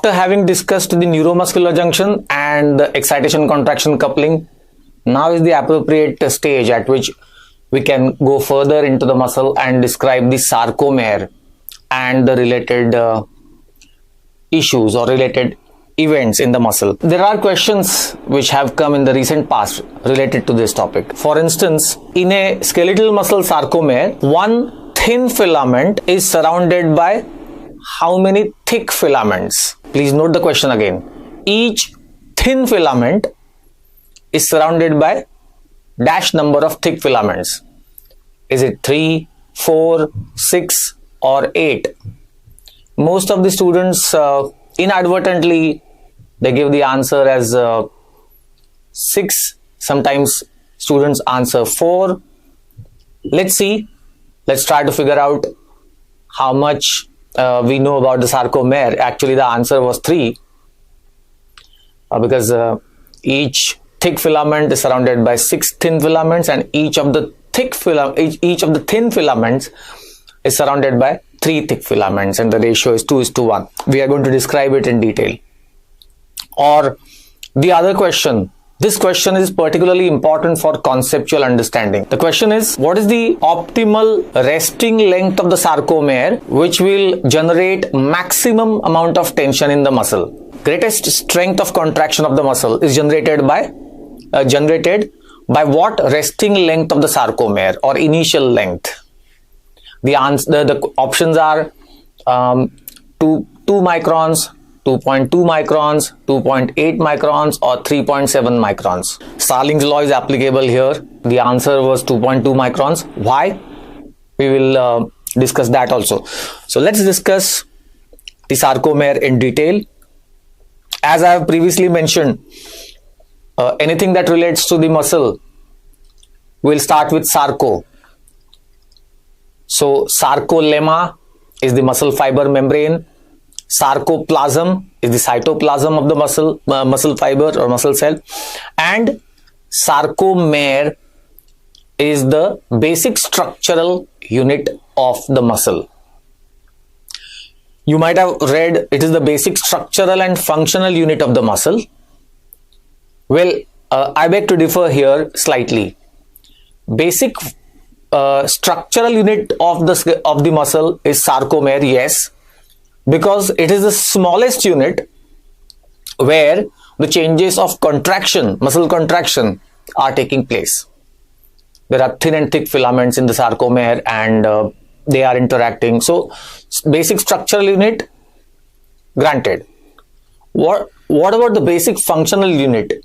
After having discussed the neuromuscular junction and the excitation contraction coupling, now is the appropriate stage at which we can go further into the muscle and describe the sarcomere and the related issues or related events in the muscle. There are questions which have come in the recent past related to this topic. For instance, in a skeletal muscle sarcomere, one thin filament is surrounded by how many thick filaments? Please note the question again. Each thin filament is surrounded by dash number of thick filaments. Is it 3, 4, 6 or 8? Most of the students inadvertently they give the answer as 6. Sometimes students answer 4. Let's see. Let's try to figure out how much we know about the sarcomere. Actually, the answer was 3 because each thick filament is surrounded by 6 thin filaments, and each of the thin filaments is surrounded by 3 thick filaments, and the ratio is 2:1. We are going to describe it in detail. Or the other question, this question is particularly important for conceptual understanding. The question is, what is the optimal resting length of the sarcomere which will generate maximum amount of tension in the muscle? Greatest strength of contraction of the muscle is generated by what resting length of the sarcomere or initial length? The options are 2 microns, 2.2 microns, 2.8 microns or 3.7 microns. Starling's law is applicable here. The answer was 2.2 microns. Why? We will discuss that also. So let's discuss the sarcomere in detail. As I have previously mentioned, anything that relates to the muscle will start with sarco. So sarcolemma is the muscle fiber membrane. Sarcoplasm is the cytoplasm of the muscle fiber or muscle cell, and sarcomere is the basic structural unit of the muscle. You might have read it is the basic structural and functional unit of the muscle. Well, I beg to differ here slightly. Basic structural unit of the muscle is sarcomere, yes, because it is the smallest unit where the changes of contraction, muscle contraction, are taking place. There are thin and thick filaments in the sarcomere and they are interacting. So basic structural unit, granted. What about the basic functional unit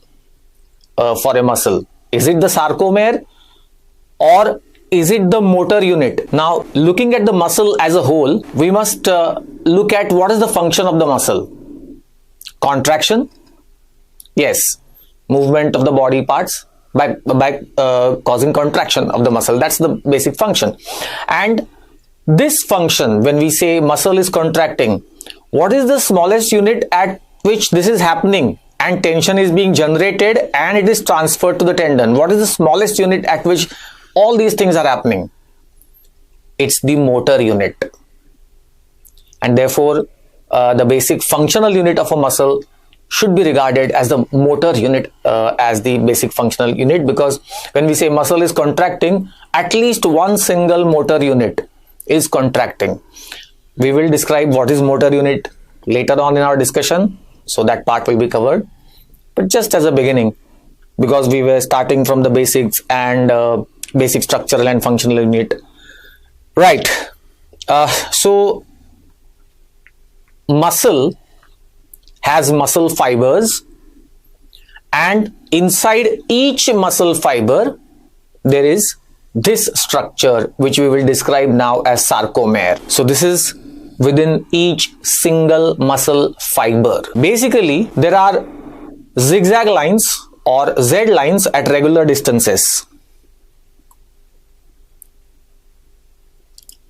for a muscle? Is it the sarcomere or is it the motor unit? Now, looking at the muscle as a whole, we must look at what is the function of the muscle. Contraction, yes, movement of the body parts by causing contraction of the muscle. That's the basic function. And this function, when we say muscle is contracting, what is the smallest unit at which this is happening and tension is being generated and it is transferred to the tendon? What is the smallest unit at which all these things are happening? It's the motor unit. And therefore, the basic functional unit of a muscle should be regarded as the motor unit as the basic functional unit, because when we say muscle is contracting, at least one single motor unit is contracting. We will describe what is motor unit later on in our discussion, so that part will be covered. But just as a beginning, because we were starting from the basics and basic structural and functional unit, right? So muscle has muscle fibers, and inside each muscle fiber there is this structure which we will describe now as sarcomere. So this is within each single muscle fiber. Basically, there are zigzag lines or Z lines at regular distances.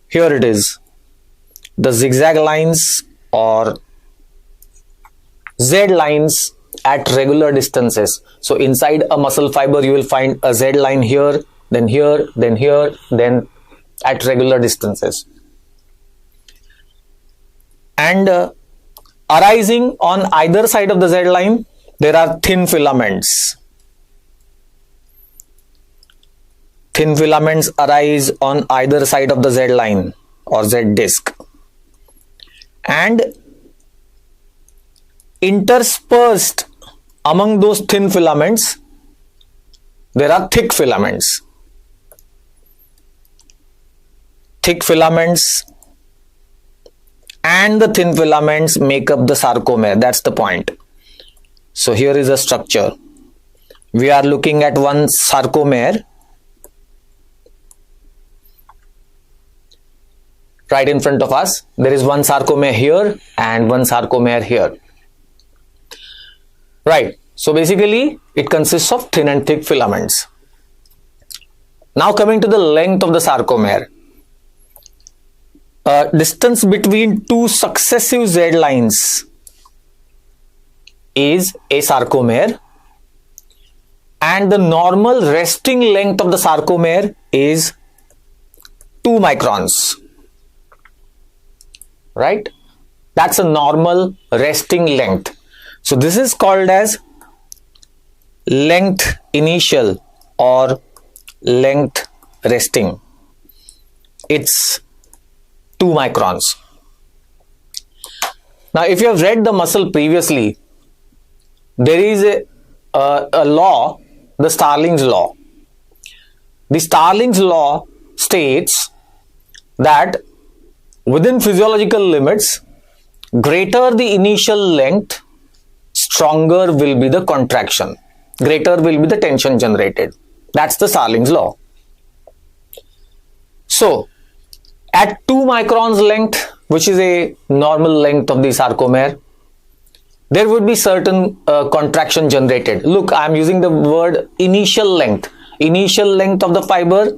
Here it is, the zigzag lines or Z lines at regular distances. So inside a muscle fiber you will find a Z line here, then here, then here, then at regular distances. And arising on either side of the Z line, there are thin filaments. Thin filaments arise on either side of the Z line or Z disc, and interspersed among those thin filaments there are thick filaments. Thick filaments and the thin filaments make up the sarcomere. That's the point. So here is a structure. We are looking at one sarcomere right in front of us. There is one sarcomere here and one sarcomere here. Right. So basically it consists of thin and thick filaments. Now coming to the length of the sarcomere. Distance between two successive Z lines is a sarcomere, and the normal resting length of the sarcomere is 2 microns. Right? That's a normal resting length. So this is called as length initial or length resting. It's 2 microns. Now if you have read the muscle previously, there is a law, the Starling's law. The Starling's law states that within physiological limits, greater the initial length, stronger will be the contraction, greater will be the tension generated. That's the Starling's law. So at 2 microns length, which is a normal length of the sarcomere, there would be certain contraction generated. Look, I am using the word initial length. Initial length of the fiber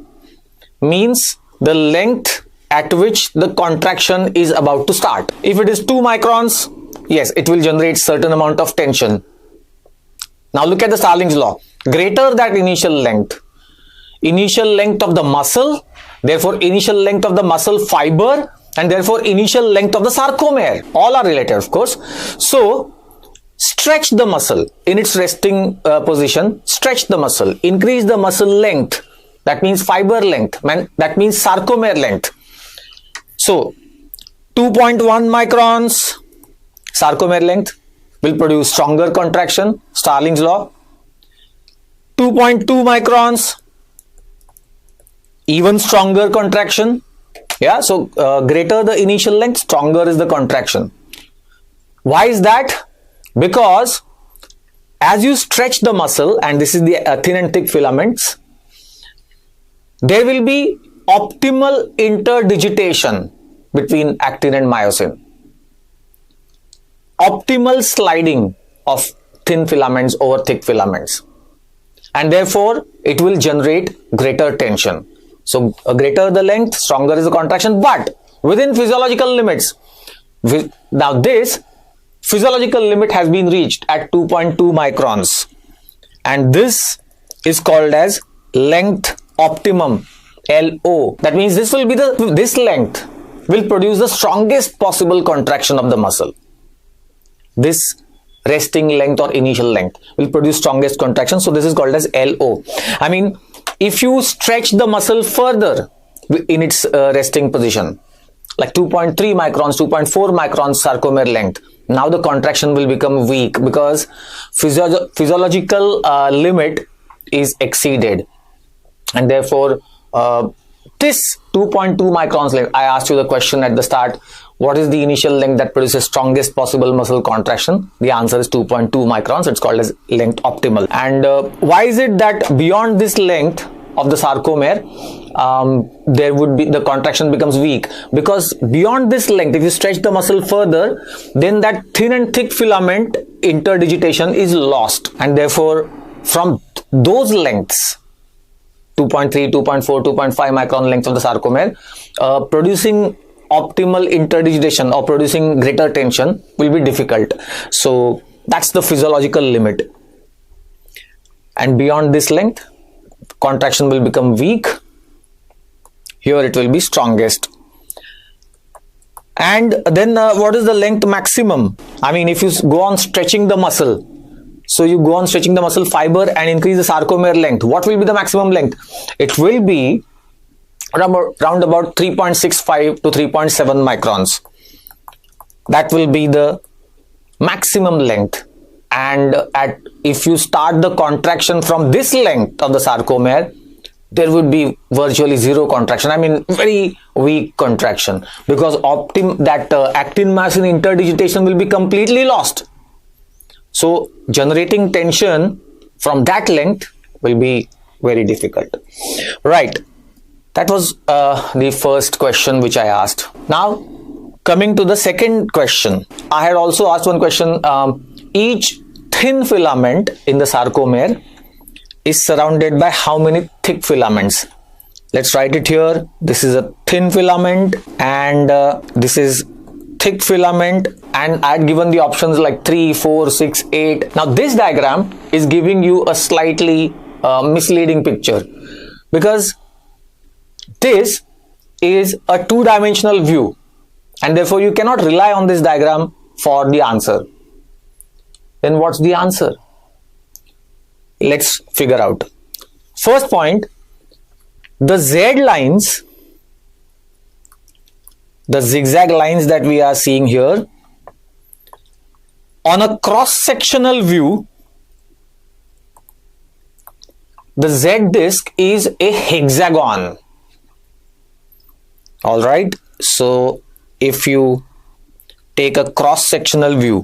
means the length at which the contraction is about to start. If it is 2 microns, yes, it will generate certain amount of tension. Now look at the Starling's law. Greater that initial length of the muscle, therefore initial length of the muscle fiber, and therefore initial length of the sarcomere. All are related, of course. So stretch the muscle in its resting position, stretch the muscle, increase the muscle length, that means fiber length, that means sarcomere length. So 2.1 microns sarcomere length will produce stronger contraction, Starling's law. 2.2 microns, even stronger contraction. Yeah, so greater the initial length, stronger is the contraction. Why is that? Because as you stretch the muscle, and this is the thin and thick filaments, there will be optimal interdigitation between actin and myosin. Optimal sliding of thin filaments over thick filaments, and therefore it will generate greater tension. So greater the length, stronger is the contraction, but within physiological limits. Now this physiological limit has been reached at 2.2 microns, and this is called as length optimum, LO. That means this length will produce the strongest possible contraction of the muscle. This resting length or initial length will produce strongest contraction. So this is called as LO. I mean, if you stretch the muscle further in its resting position, like 2.3 microns, 2.4 microns sarcomere length, now the contraction will become weak because physiological limit is exceeded, and therefore this 2.2 microns length, I asked you the question at the start, what is the initial length that produces strongest possible muscle contraction? The answer is 2.2 microns. It's called as length optimal. And why is it that beyond this length of the sarcomere, there would be the contraction becomes weak? Because beyond this length, if you stretch the muscle further, then that thin and thick filament interdigitation is lost, and therefore from those lengths, 2.3, 2.4, 2.5 micron length of the sarcomere, producing optimal interdigitation or producing greater tension will be difficult. So that's the physiological limit, and beyond this length, contraction will become weak. Here it will be strongest. And then what is the length maximum? I mean, if you go on stretching the muscle, so you go on stretching the muscle fiber and increase the sarcomere length, what will be the maximum length? It will be round about 3.65 to 3.7 microns. That will be the maximum length. And if you start the contraction from this length of the sarcomere, there would be virtually zero contraction. I mean, very weak contraction, because actin mass in interdigitation will be completely lost. So generating tension from that length will be very difficult. Right. That was the first question which I asked. Now, coming to the second question, I had also asked one question. Each thin filament in the sarcomere is surrounded by how many thick filaments? Let's write it here. This is a thin filament and this is thick filament, and I had given the options like 3, 4, 6, 8. Now this diagram is giving you a slightly misleading picture, because this is a two-dimensional view and therefore you cannot rely on this diagram for the answer. Then what's the answer? Let's figure out. First point, the Z lines, the zigzag lines that we are seeing here, on a cross-sectional view, the Z disc is a hexagon. All right. So if you take a cross-sectional view,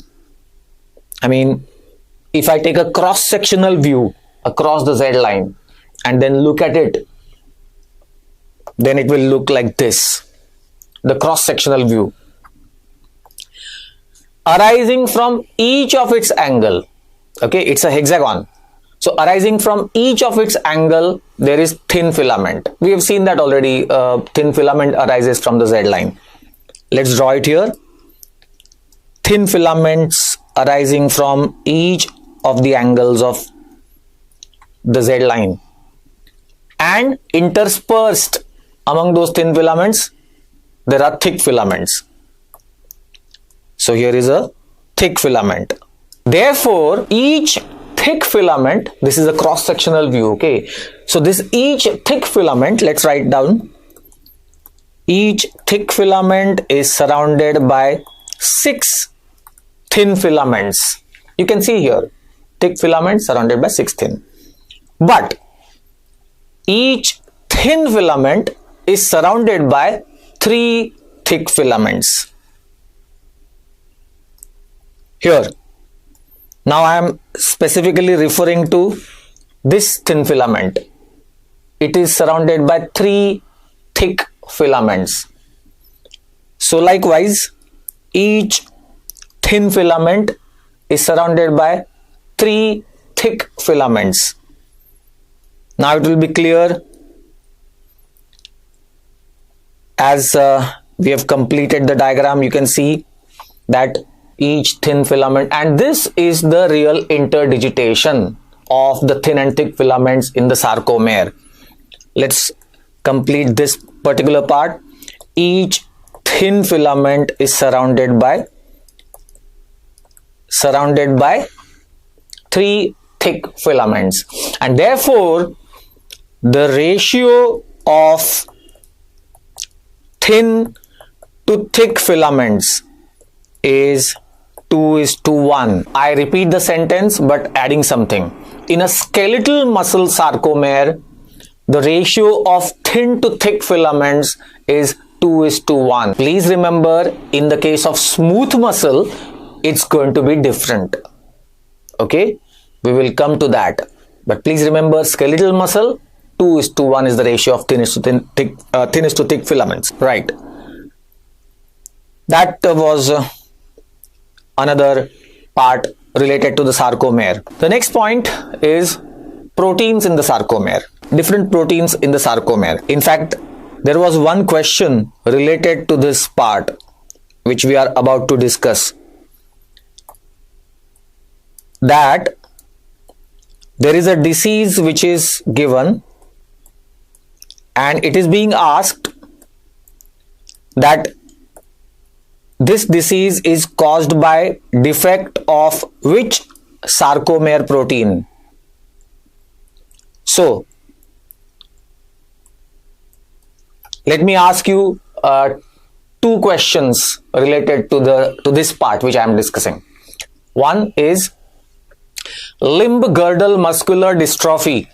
I mean, if I take a cross-sectional view across the Z line and then look at it, then it will look like this. The cross-sectional view, arising from each of its angle. Okay, it's a hexagon. So arising from each of its angle, there is thin filament. We have seen that already. Thin filament arises from the Z line. Let's draw it here. Thin filaments arising from each of the angles of the Z line, and interspersed among those thin filaments there are thick filaments. So here is a thick filament. Therefore each thick filament, this is a cross-sectional view, okay, so this each thick filament, let's write down, each thick filament is surrounded by 6 thin filaments. You can see here, thick filament surrounded by 6 thin. But each thin filament is surrounded by 3 thick filaments. Here, now I am specifically referring to this thin filament. It is surrounded by 3 thick filaments. So likewise, each thin filament is surrounded by 3 thick filaments. Now it will be clear as we have completed the diagram. You can see that each thin filament, and this is the real interdigitation of the thin and thick filaments in the sarcomere. Let's complete this particular part. Each thin filament is surrounded by 3 thick filaments, and therefore the ratio of thin to thick filaments is 2:1. I repeat the sentence but adding something. In a skeletal muscle sarcomere, the ratio of thin to thick filaments is 2:1. Please remember, in the case of smooth muscle, it's going to be different. Okay, we will come to that. But please remember, skeletal muscle, 2:1 is the ratio of thinnest to thick filaments. Right. That was another part related to the sarcomere. The next point is proteins in the sarcomere. Different proteins in the sarcomere. In fact, there was one question related to this part which we are about to discuss, that there is a disease which is given and it is being asked that this disease is caused by defect of which sarcomere protein? So, let me ask you two questions related to this part which I am discussing. One is, limb girdle muscular dystrophy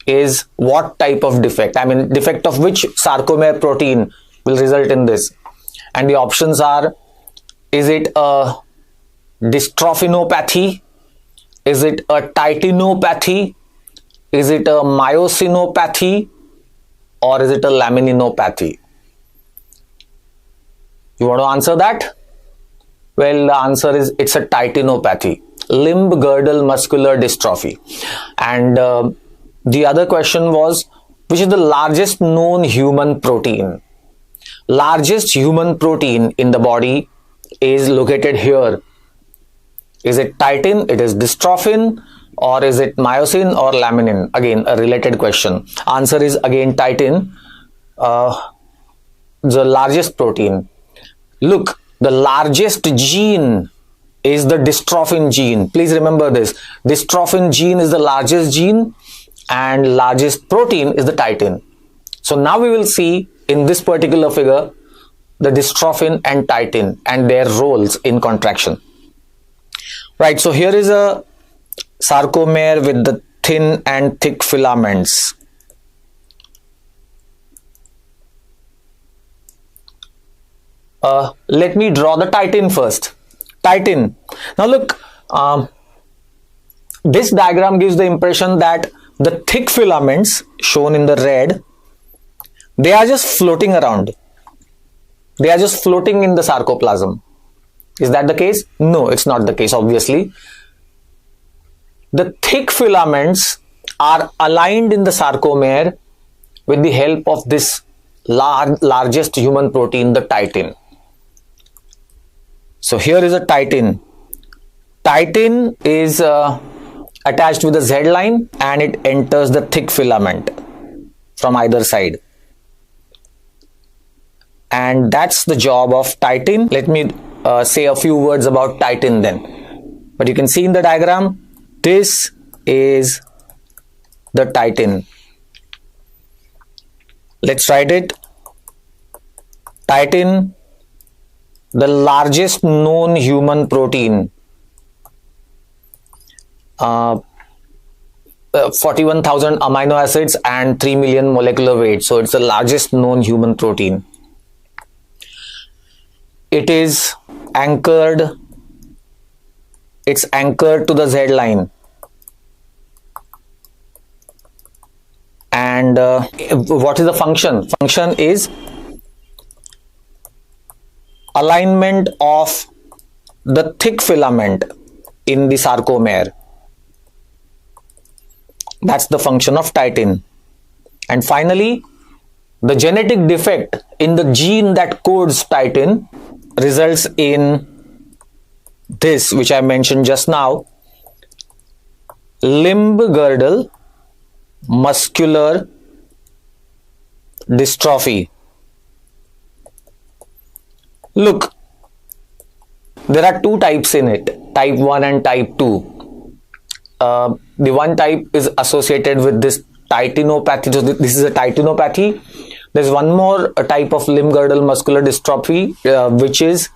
is what type of defect? I mean, defect of which sarcomere protein will result in this? And the options are, is it a dystrophinopathy? Is it a titinopathy? Is it a myosinopathy? Or is it a lamininopathy? You want to answer that? Well, the answer is, it's a titinopathy, limb girdle muscular dystrophy. And the other question was, which is the largest known human protein? Largest human protein in the body is located here. Is it titin? It is dystrophin. Or is it myosin or laminin? Again, a related question. Answer is again titin, the largest protein. Look, the largest gene is the dystrophin gene. Please remember this. Dystrophin gene is the largest gene and largest protein is the titin. So now we will see in this particular figure the dystrophin and titin and their roles in contraction. Right, so here is a sarcomere with the thin and thick filaments. Let me draw the titin first. Titin. Now look, this diagram gives the impression that the thick filaments shown in the red, they are just floating around. They are just floating in the sarcoplasm. Is that the case? No, it's not the case, obviously. The thick filaments are aligned in the sarcomere with the help of this largest human protein, the titin. So here is a titin. Titin is attached with the Z line and it enters the thick filament from either side. And that's the job of titin. Let me say a few words about titin then. But you can see in the diagram, this is the titin. Let's write it. Titin, the largest known human protein. 41,000 amino acids and 3 million molecular weight. So it's the largest known human protein. It is anchored. It's anchored to the Z line. And what is the function? Function is alignment of the thick filament in the sarcomere. That's the function of titin. And finally, the genetic defect in the gene that codes titin results in this, which I mentioned just now, limb girdle muscular dystrophy. Look, there are two types in it, type 1 and type 2. The one type is associated with this titinopathy. So this is a titinopathy. There's one more type of limb girdle muscular dystrophy which is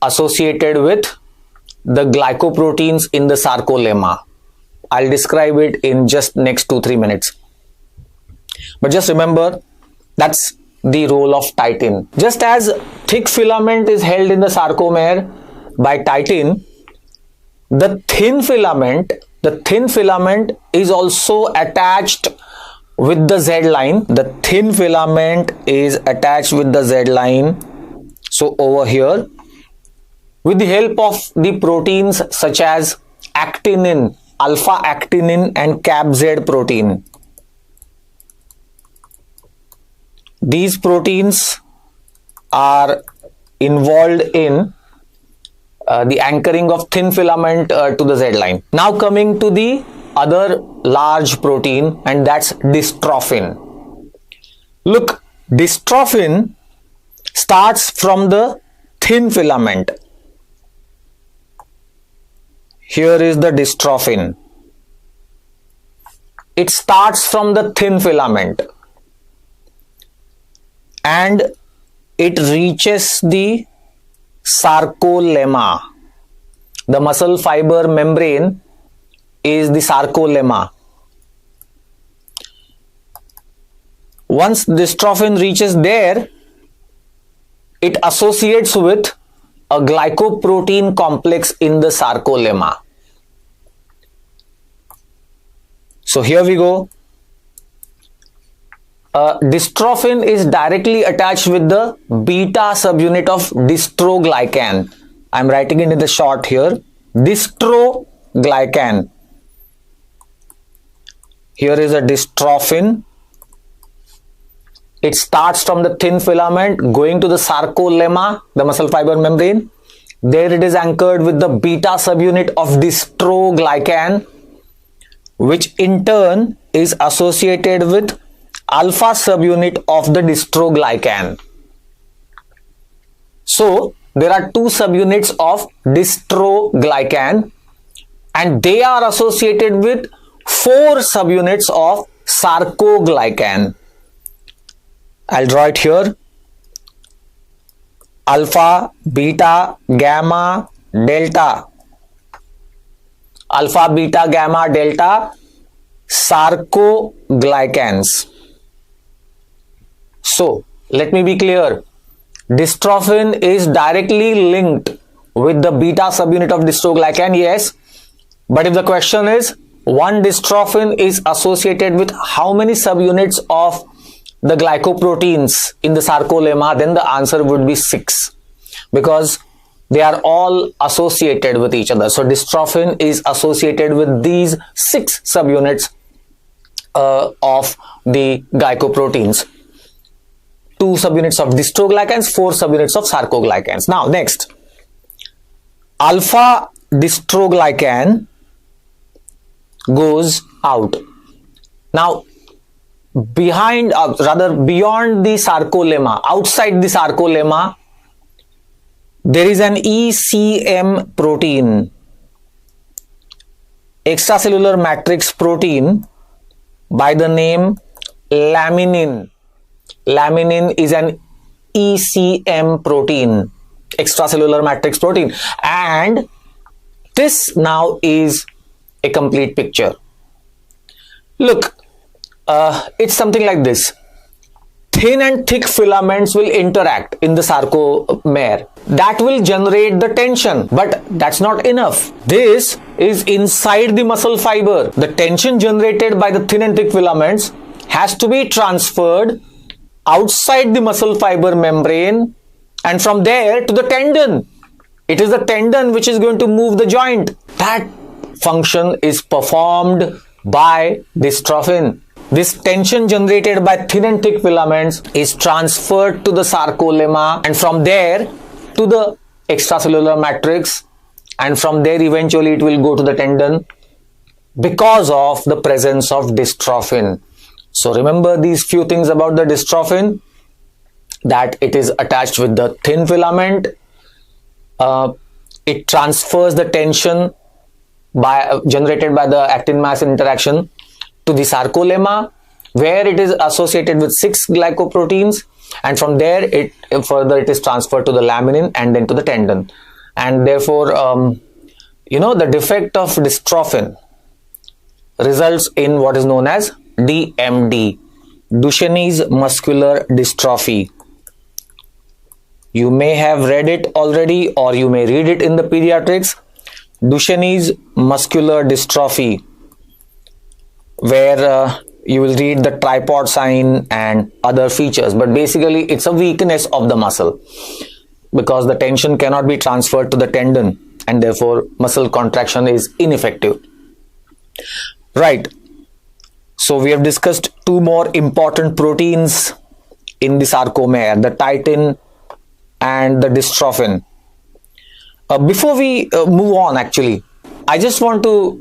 associated with the glycoproteins in the sarcolemma. I'll describe it in just next 2-3 minutes. But just remember, that's the role of titin. Just as thick filament is held in the sarcomere by titin, the thin filament is also attached with the Z line. The thin filament is attached with the Z line. So over here, with the help of the proteins such as actinin, alpha actinin and CAPZ protein. These proteins are involved in the anchoring of thin filament to the Z line. Now coming to the other large protein, and that's dystrophin. Look, dystrophin starts from the thin filament. Here is the dystrophin. It starts from the thin filament and it reaches the sarcolemma. The muscle fiber membrane is the sarcolemma. Once dystrophin reaches there, it associates with a glycoprotein complex in the sarcolemma. So here we go. Dystrophin is directly attached with the beta subunit of dystroglycan. I am writing it in the short here. Dystroglycan. Here is a dystrophin. It starts from the thin filament going to the sarcolemma, the muscle fiber membrane. There it is anchored with the beta subunit of dystroglycan, which in turn is associated with alpha subunit of the dystroglycan. So there are two subunits of dystroglycan and they are associated with four subunits of sarcoglycan. I'll draw it here. Alpha, beta, gamma, delta. Alpha, beta, gamma, delta, sarcoglycans. So, let me be clear. Dystrophin is directly linked with the beta subunit of dystroglycan, yes. But if the question is, one dystrophin is associated with how many subunits of the glycoproteins in the sarcolemma, then the answer would be 6, because they are all associated with each other. So dystrophin is associated with these 6 subunits of the glycoproteins. 2 subunits of dystroglycans, 4 subunits of sarcoglycans. Now next, alpha dystroglycan goes out. Now beyond the sarcolemma, outside the sarcolemma, there is an ECM protein, extracellular matrix protein, by the name laminin. Laminin is an ECM protein, extracellular matrix protein, and this now is a complete picture. Look, it's something like this. Thin and thick filaments will interact in the sarcomere. That will generate the tension, but that's not enough. This is inside the muscle fiber. The tension generated by the thin and thick filaments has to be transferred outside the muscle fiber membrane and from there to the tendon. It is the tendon which is going to move the joint. That function is performed by dystrophin. This tension generated by thin and thick filaments is transferred to the sarcolemma and from there to the extracellular matrix, and from there eventually it will go to the tendon because of the presence of dystrophin. So remember these few things about the dystrophin, that it is attached with the thin filament, it transfers the tension generated by the actin mass interaction to the sarcolemma, where it is associated with 6 glycoproteins, and from there it is transferred to the laminin and then to the tendon. And therefore the defect of dystrophin results in what is known as DMD, Duchenne's muscular dystrophy. You may have read it already or you may read it in the pediatrics. Duchenne's muscular dystrophy, where you will read the tripod sign and other features, but basically it's a weakness of the muscle because the tension cannot be transferred to the tendon and therefore muscle contraction is ineffective. Right. So we have discussed 2 more important proteins in the sarcomere, the titin and the dystrophin. Before we move on, actually, I just want to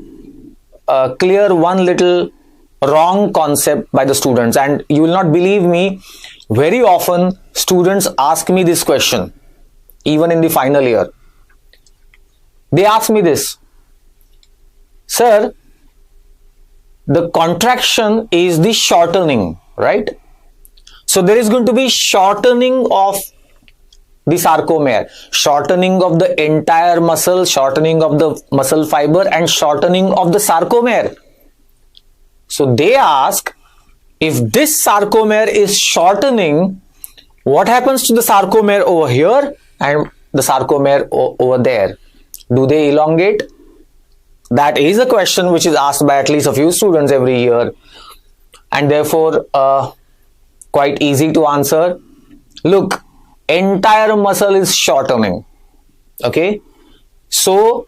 clear one little wrong concept by the students, and you will not believe me, very often students ask me this question. even in the final year. They ask me this, sir, the contraction is the shortening, right? So there is going to be shortening of the sarcomere, shortening of the entire muscle, shortening of the muscle fiber, and shortening of the sarcomere. So they ask, if this sarcomere is shortening, what happens to the sarcomere over here and the sarcomere over there? Do they elongate? That is a question which is asked by at least a few students every year, and therefore quite easy to answer. Look, entire muscle is shortening. Okay, so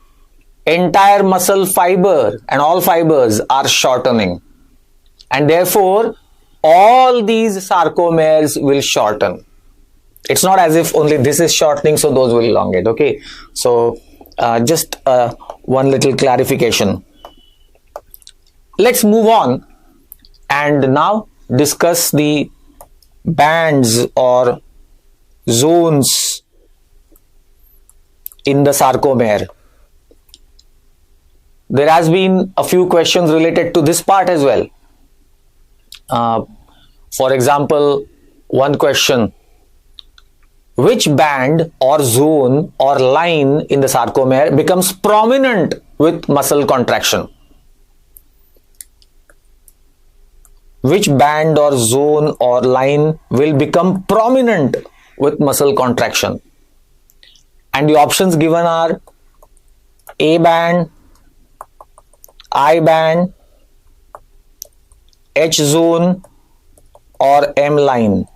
entire muscle fiber and all fibers are shortening, and therefore all these sarcomeres will shorten. It's not as if only this is shortening, so those will elongate. Okay, so just one little clarification. Let's move on and now discuss the bands or zones in the sarcomere. There has been a few questions related to this part as well. For example, one question: which band or zone or line in the sarcomere becomes prominent with muscle contraction? Which band or zone or line will become prominent with muscle contraction? And the options given are A band, I band, H zone, or M line.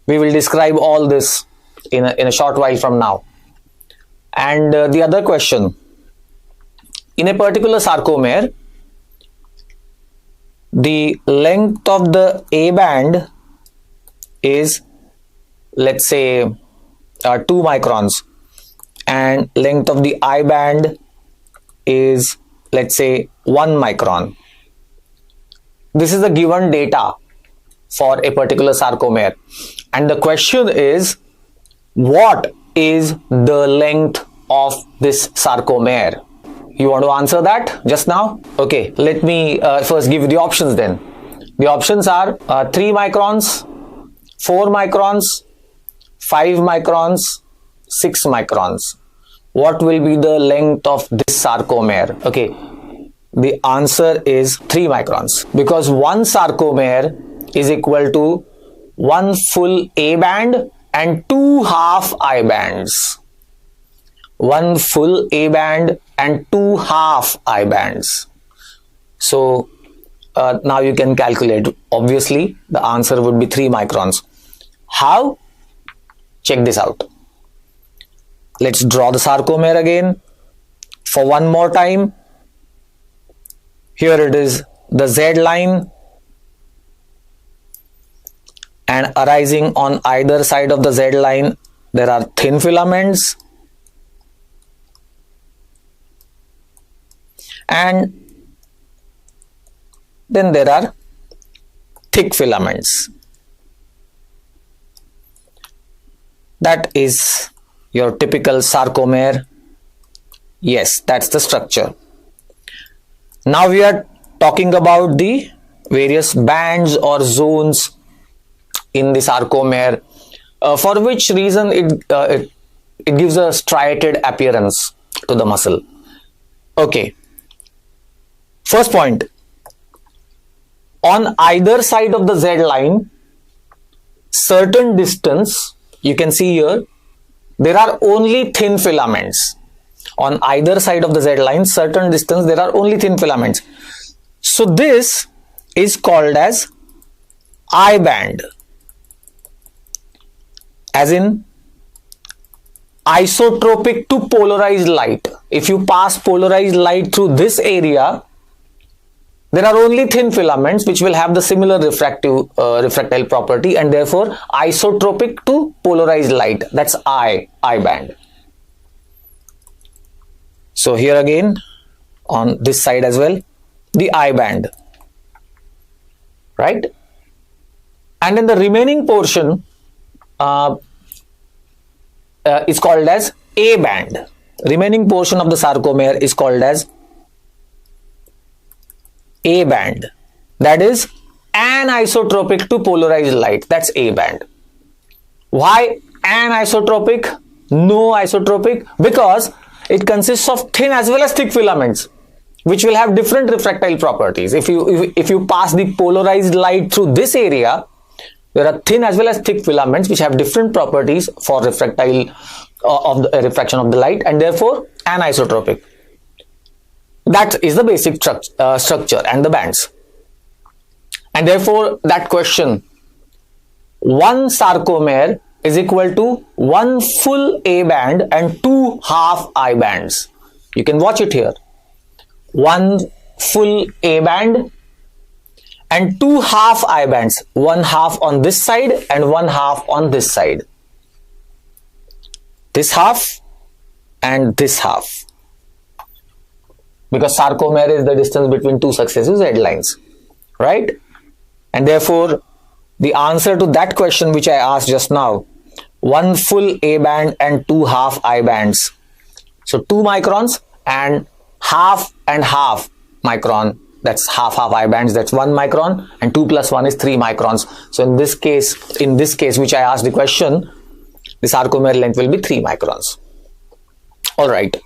We will describe all this in a short while from now. And the other question: in a particular sarcomere, the length of the A band is, let's say, 2 microns, and length of the I band is, let's say, 1 micron. This is the given data for a particular sarcomere, and the question is, what is the length of this sarcomere? You want to answer that just now? Okay, let me first give you the options then. The options are 3 microns, 4 microns, 5 microns, 6 microns. What will be the length of this sarcomere? Okay, the answer is 3 microns, because one sarcomere is equal to 1 full A band and 2 half I bands. 1 full A band and 2 half I bands. So now you can calculate. Obviously, the answer would be 3 microns. How? Check this out. Let's draw the sarcomere again for one more time. Here it is, the Z line, and arising on either side of the Z line there are thin filaments, and then there are thick filaments. That is your typical sarcomere. Yes, that's the structure. Now we are talking about the various bands or zones in the sarcomere, for which reason it gives a striated appearance to the muscle. Okay, first point: on either side of the Z line, certain distance, you can see here, there are only thin filaments. On either side of the Z line, certain distance, there are only thin filaments. So this is called as I band, as in isotropic to polarized light. If you pass polarized light through this area, there are only thin filaments which will have the similar refractile property, and therefore isotropic to polarized light. That's I band. So here again, on this side as well, the I band, right? And in the remaining portion, is called as A band. Remaining portion of the sarcomere is called as A band. That is anisotropic to polarized light. That's A band. Why anisotropic? No isotropic? Because it consists of thin as well as thick filaments, which will have different refractile properties. If you pass the polarized light through this area, there are thin as well as thick filaments which have different properties for refractile of the refraction of the light, and therefore anisotropic. That is the basic structure and the bands. And therefore that question, one sarcomere is equal to one full A band and two half I bands. You can watch it here. One full A band and two half I bands, one half on this side and one half on this side. This half and this half, because sarcomere is the distance between two successive Z lines, right? And therefore the answer to that question which I asked just now, one full A band and two half I bands, so 2 microns and half micron, that's half I bands, that's 1 micron, and 2 plus 1 is 3 microns. So in this case which I asked the question, the sarcomere length will be 3 microns. Alright,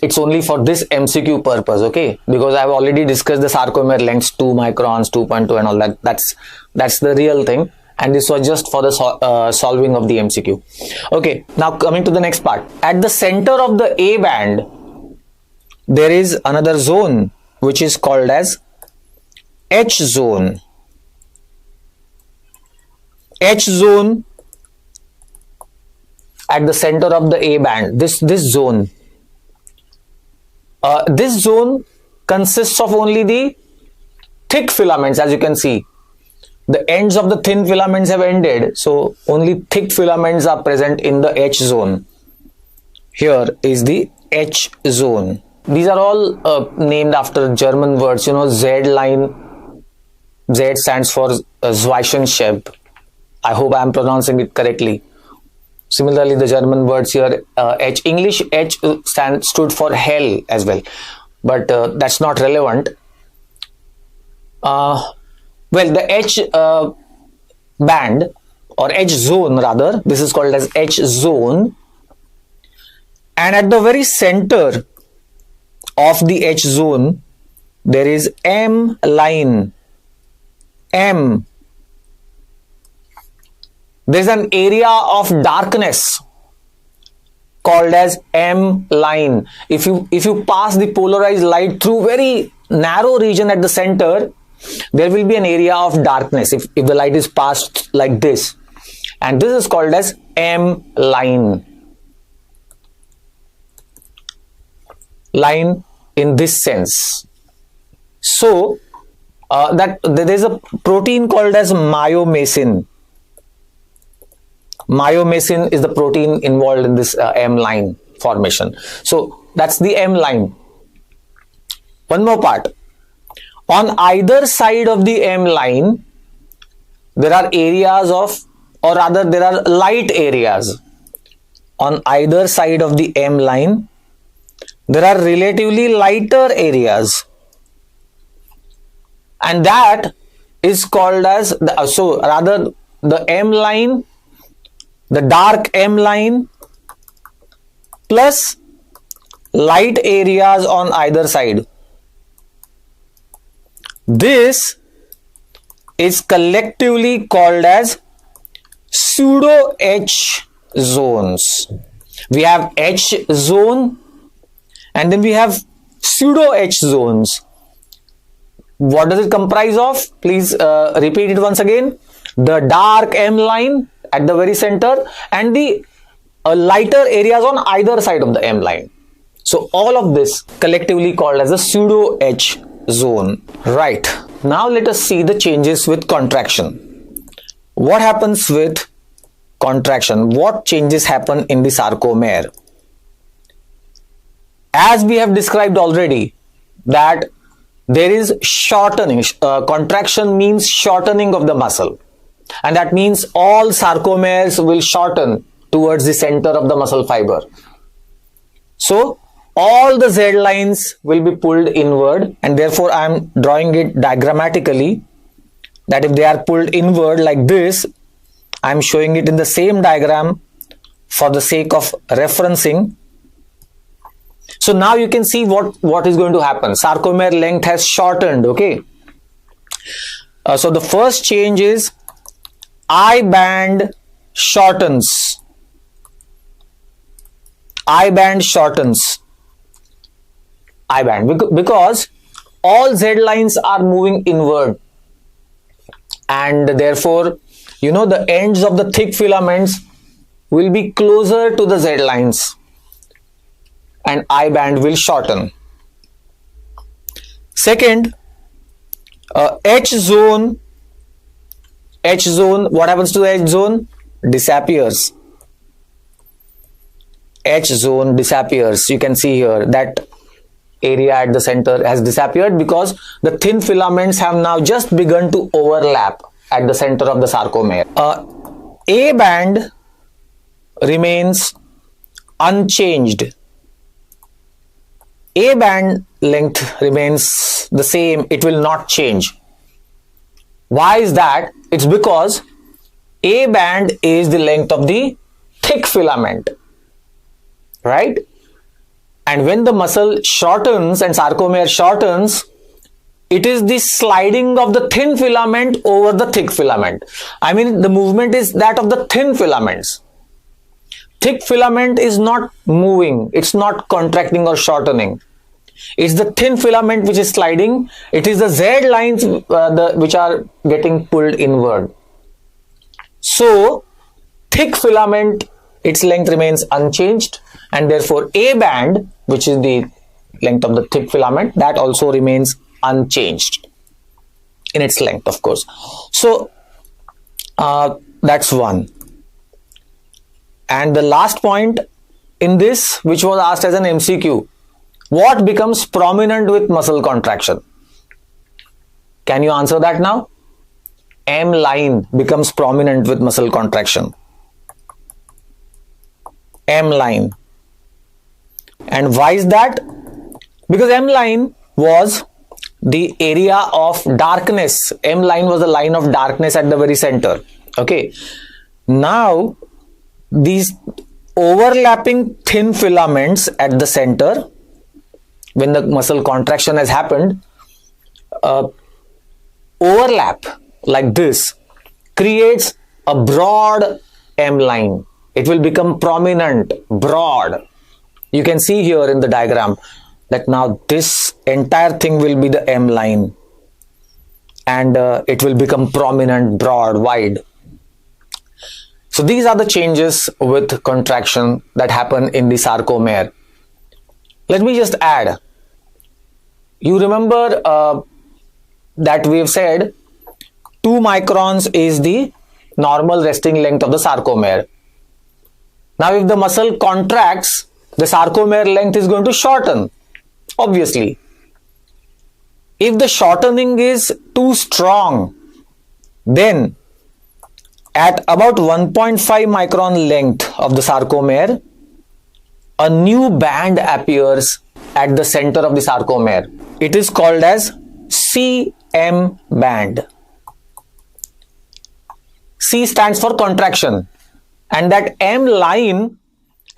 it's only for this MCQ purpose, okay, because I have already discussed the sarcomere lengths 2 microns, 2.2 and all that. That's the real thing, and this was just for the solving of the MCQ. Okay, now coming to the next part. At the center of the A band there is another zone which is called as H zone. H zone at the center of the A band, this zone. This zone consists of only the thick filaments. As you can see, the ends of the thin filaments have ended, so only thick filaments are present in the H zone. Here is the H zone. These are all named after German words, you know, Z line. Z stands for Zwischenscheb. I hope I am pronouncing it correctly. Similarly, the German words here, H, English H stood for hell as well, but that's not relevant. Well, the H band or H zone rather, this is called as H zone, and at the very center of the H zone there is M line. M. There's an area of darkness called as M line. If you pass the polarized light through very narrow region at the center, there will be an area of darkness if the light is passed like this, and this is called as M line. Line in this sense. So that there is a protein called as myomacin. Myomacin is the protein involved in this M line formation. So that's the M line. One more part. On either side of the M line, there are areas of, or rather there are light areas. On either side of the M line, there are relatively lighter areas. And that is called as, the M line, the dark M line plus light areas on either side. This is collectively called as pseudo H zones. We have H zone and then we have pseudo H zones. What does it comprise of? Please repeat it once again. The dark M line at the very center and the lighter areas on either side of the M line. So all of this collectively called as a pseudo H zone. Right. Now let us see the changes with contraction. What happens with contraction? What changes happen in the sarcomere? As we have described already, that there is shortening. Contraction means shortening of the muscle, and that means all sarcomeres will shorten towards the center of the muscle fiber. So all the Z lines will be pulled inward, and therefore I am drawing it diagrammatically, that if they are pulled inward like this, I am showing it in the same diagram for the sake of referencing. So now you can see what is going to happen. Sarcomere length has shortened. Okay. So the first change is I band shortens. I band shortens. I band because all Z lines are moving inward, and therefore, you know, the ends of the thick filaments will be closer to the Z lines, and I band will shorten. Second, H zone, what happens to the H zone? Disappears. H zone disappears. You can see here that area at the center has disappeared because the thin filaments have now just begun to overlap at the center of the sarcomere. A band remains unchanged. A band length remains the same. It will not change. Why is that? It's because A band is the length of the thick filament, right? And when the muscle shortens and sarcomere shortens, it is the sliding of the thin filament over the thick filament. I mean, the movement is that of the thin filaments. Thick filament is not moving. It's not contracting or shortening. It's the thin filament which is sliding. It is the Z lines which are getting pulled inward. So, thick filament, its length remains unchanged, and therefore A band, which is the length of the thick filament, that also remains unchanged in its length, of course. So that's one. And the last point in this, which was asked as an MCQ, what becomes prominent with muscle contraction? Can you answer that now? M line becomes prominent with muscle contraction. M line. And why is that? Because M line was the area of darkness. M line was the line of darkness at the very center. Okay. Now, these overlapping thin filaments at the center, when the muscle contraction has happened, overlap like this, creates a broad M line. It will become prominent, broad. You can see here in the diagram that now this entire thing will be the M line, and it will become prominent, broad, wide. So these are the changes with contraction that happen in the sarcomere. Let me just add. You remember that we have said 2 microns is the normal resting length of the sarcomere. Now, if the muscle contracts, the sarcomere length is going to shorten, obviously. If the shortening is too strong, then at about 1.5 micron length of the sarcomere, a new band appears at the center of the sarcomere. It is called as CM band. C stands for contraction, and that M line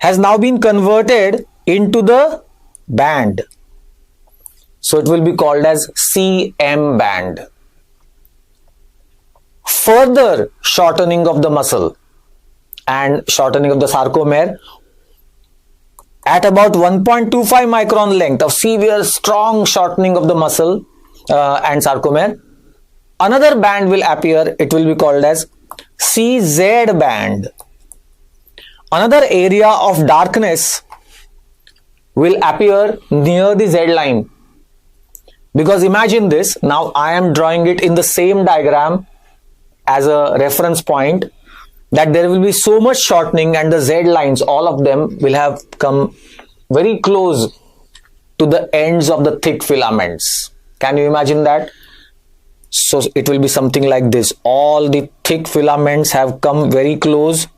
has now been converted into the band. So it will be called as CM band. Further shortening of the muscle and shortening of the sarcomere at about 1.25 micron length of severe strong shortening of the muscle and sarcomere, another band will appear. It will be called as CZ band. Another area of darkness will appear near the Z line, because imagine this. Now I am drawing it in the same diagram as a reference point, that there will be so much shortening and the Z lines, all of them will have come very close to the ends of the thick filaments. Can you imagine that? So it will be something like this. All the thick filaments have come very close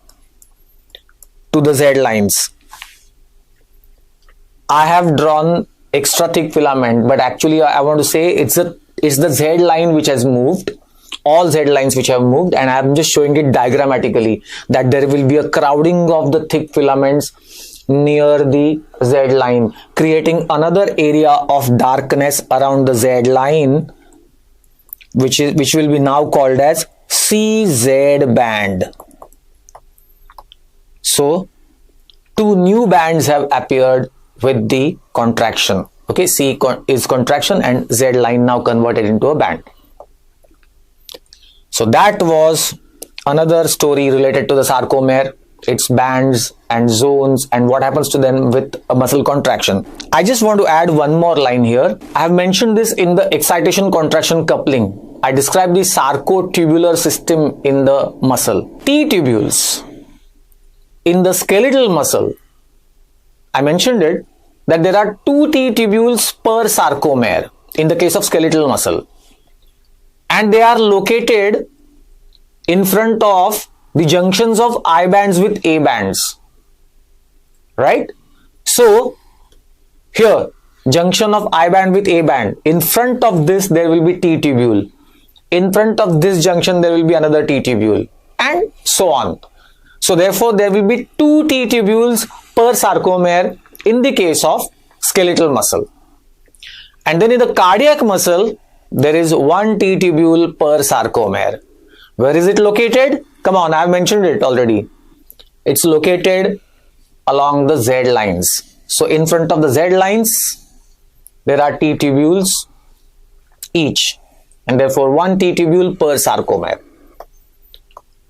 to the Z lines. I have drawn extra thick filament, but actually I want to say it's the Z line which has moved, all Z lines which have moved, and I'm just showing it diagrammatically that there will be a crowding of the thick filaments near the Z line, creating another area of darkness around the Z line, which will be now called as CZ band. So two new bands have appeared with the contraction. Okay, C is contraction and Z line now converted into a band. So that was another story related to the sarcomere, its bands and zones and what happens to them with a muscle contraction. I just want to add one more line here. I have mentioned this in the excitation contraction coupling. I described the sarcotubular system in the muscle. T-tubules in the skeletal muscle, I mentioned it, that there are 2 T-tubules per sarcomere in the case of skeletal muscle, and they are located in front of the junctions of I bands with A bands, right? So here, junction of I band with A band, in front of this there will be T-tubule, in front of this junction there will be another T-tubule, and so on. So therefore there will be 2 T-tubules per sarcomere in the case of skeletal muscle. And then in the cardiac muscle, there is 1 T-tubule per sarcomere. Where is it located? Come on, I have mentioned it already. It's located along the Z lines. So in front of the Z lines, there are T-tubules each, and therefore 1 T-tubule per sarcomere.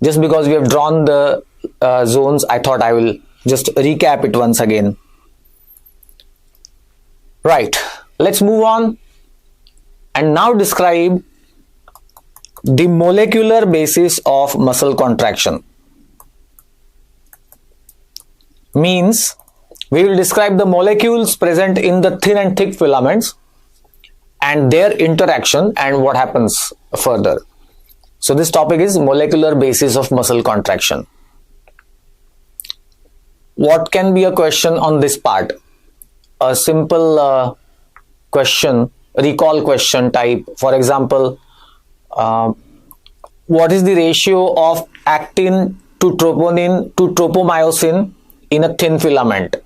Just because we have drawn the zones, I thought I will just recap it once again. Right, let's move on and now describe the molecular basis of muscle contraction. Means we will describe the molecules present in the thin and thick filaments and their interaction and what happens further. So this topic is molecular basis of muscle contraction. What can be a question on this part? A simple question, recall question type. For example, what is the ratio of actin to troponin to tropomyosin in a thin filament?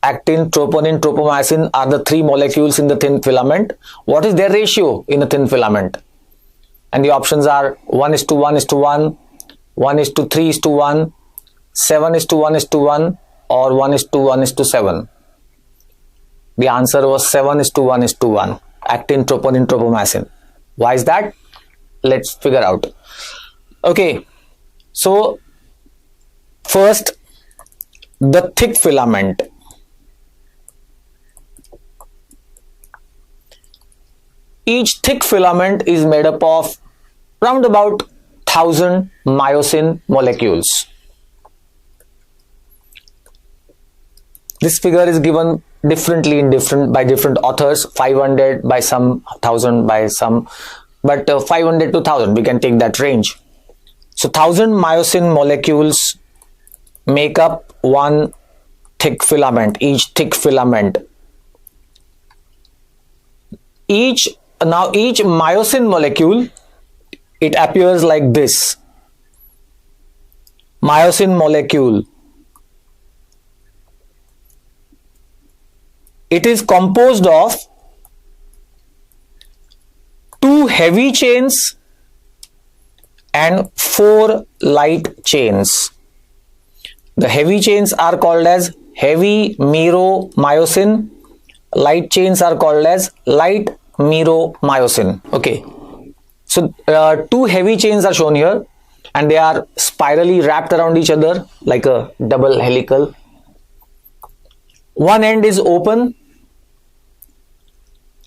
Actin, troponin, tropomyosin are the 3 molecules in the thin filament. What is their ratio in a thin filament? And the options are 1:1:1, 1:3:1, 7:1:1, or 1:1:7. The answer was 7:1:1. Actin, troponin, tropomyosin. Why is that? Let's figure out. Okay, so first, the thick filament. Each thick filament is made up of round about 1000 myosin molecules. This figure is given differently by different authors, 500 by some, 1000 by some, but 500 to 1000, we can take that range. So 1000 myosin molecules make up one thick filament, each thick filament. Each myosin molecule, it appears like this. Myosin molecule. It is composed of 2 heavy chains and 4 light chains. The heavy chains are called as heavy meromyosin. Light chains are called as light meromyosin. Okay, so 2 heavy chains are shown here and they are spirally wrapped around each other like a double helical. One end is open,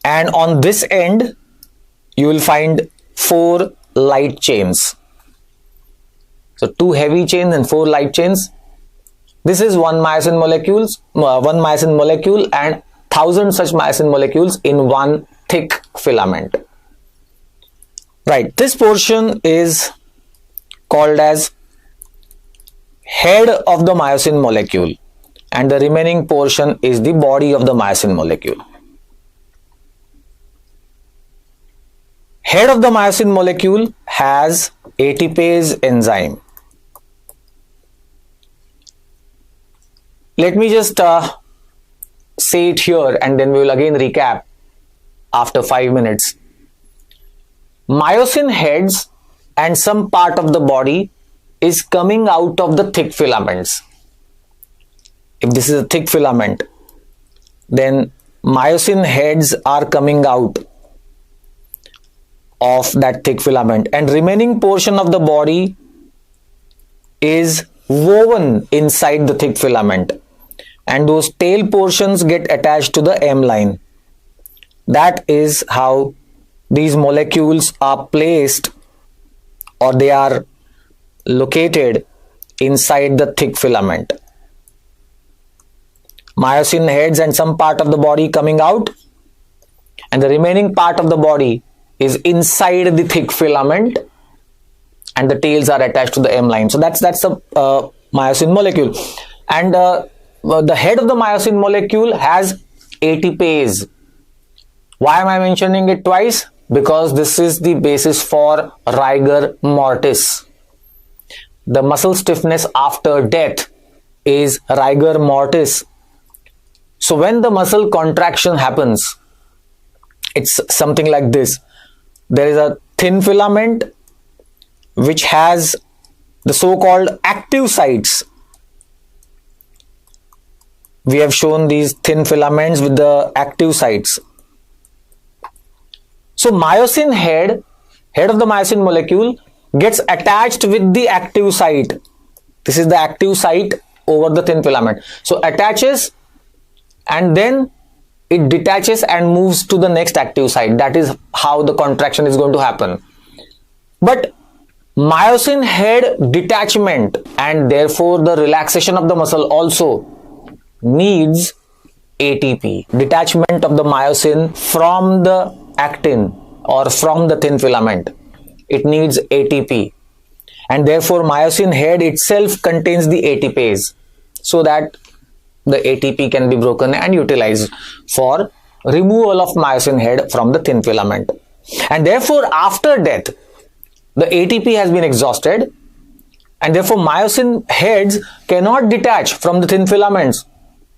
and on this end you will find 4 light chains. So 2 heavy chains and 4 light chains. This is one myosin molecule and 1000 such myosin molecules in one thick filament. Right, this portion is called as head of the myosin molecule, and the remaining portion is the body of the myosin molecule. Head of the myosin molecule has ATPase enzyme. Let me just say it here, and then we will again recap after 5 minutes. Myosin heads and some part of the body is coming out of the thick filaments. If this is a thick filament, then myosin heads are coming out of that thick filament, and remaining portion of the body is woven inside the thick filament, and those tail portions get attached to the M line. That is how these molecules are placed, or they are located inside the thick filament. Myosin heads and some part of the body coming out, and the remaining part of the body is inside the thick filament, and the tails are attached to the M line. So that's a myosin molecule. And the head of the myosin molecule has ATPase. Why am I mentioning it twice? Because this is the basis for rigor mortis. The muscle stiffness after death is rigor mortis. So when the muscle contraction happens, it's something like this. There is a thin filament which has the so-called active sites. We have shown these thin filaments with the active sites. So myosin head of the myosin molecule gets attached with the active site. This is the active site over the thin filament. So attaches, and then it detaches and moves to the next active site. That is how the contraction is going to happen. But myosin head detachment and therefore the relaxation of the muscle also needs ATP. Detachment of the myosin from the actin or from the thin filament. It needs ATP. And therefore myosin head itself contains the ATPase, so that the ATP can be broken and utilized for removal of myosin head from the thin filament. And therefore after death, the ATP has been exhausted, and therefore myosin heads cannot detach from the thin filaments.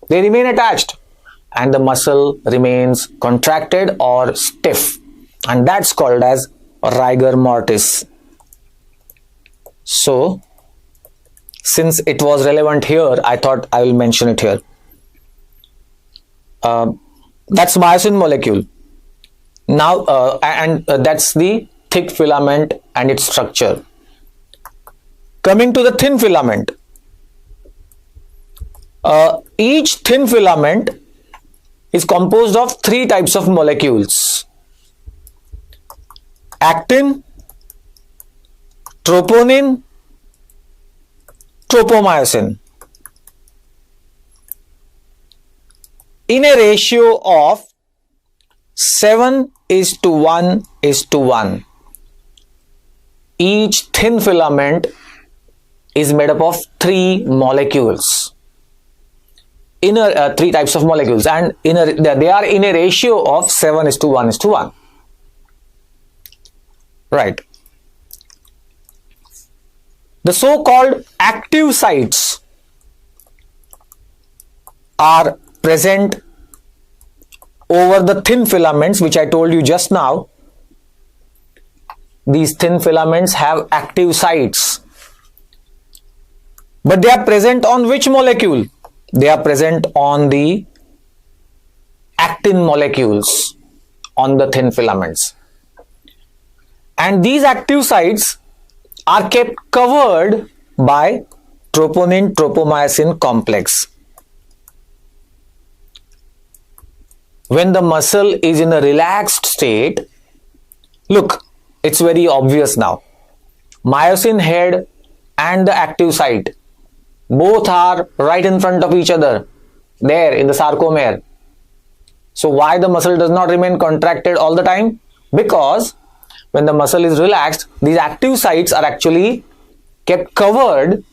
They remain attached, and the muscle remains contracted or stiff, and that's called as rigor mortis. So since it was relevant here, I thought I will mention it here. That's myosin molecule. Now, that's the thick filament and its structure. Coming to the thin filament. Each thin filament is composed of 3 types of molecules: actin, troponin, tropomyosin, in a ratio of 7:1:1. Each thin filament is made up of 3 molecules, 3 types of molecules, and they are in a ratio of 7:1:1. Right. The so-called active sites are present over the thin filaments, which I told you just now. These thin filaments have active sites, but they are present on which molecule? They are present on the actin molecules on the thin filaments, and these active sites are kept covered by troponin tropomyosin complex. When the muscle is in a relaxed state, look, it's very obvious now. Myosin head and the active site both are right in front of each other, there in the sarcomere. So why the muscle does not remain contracted all the time? Because when the muscle is relaxed, these active sites are actually kept covered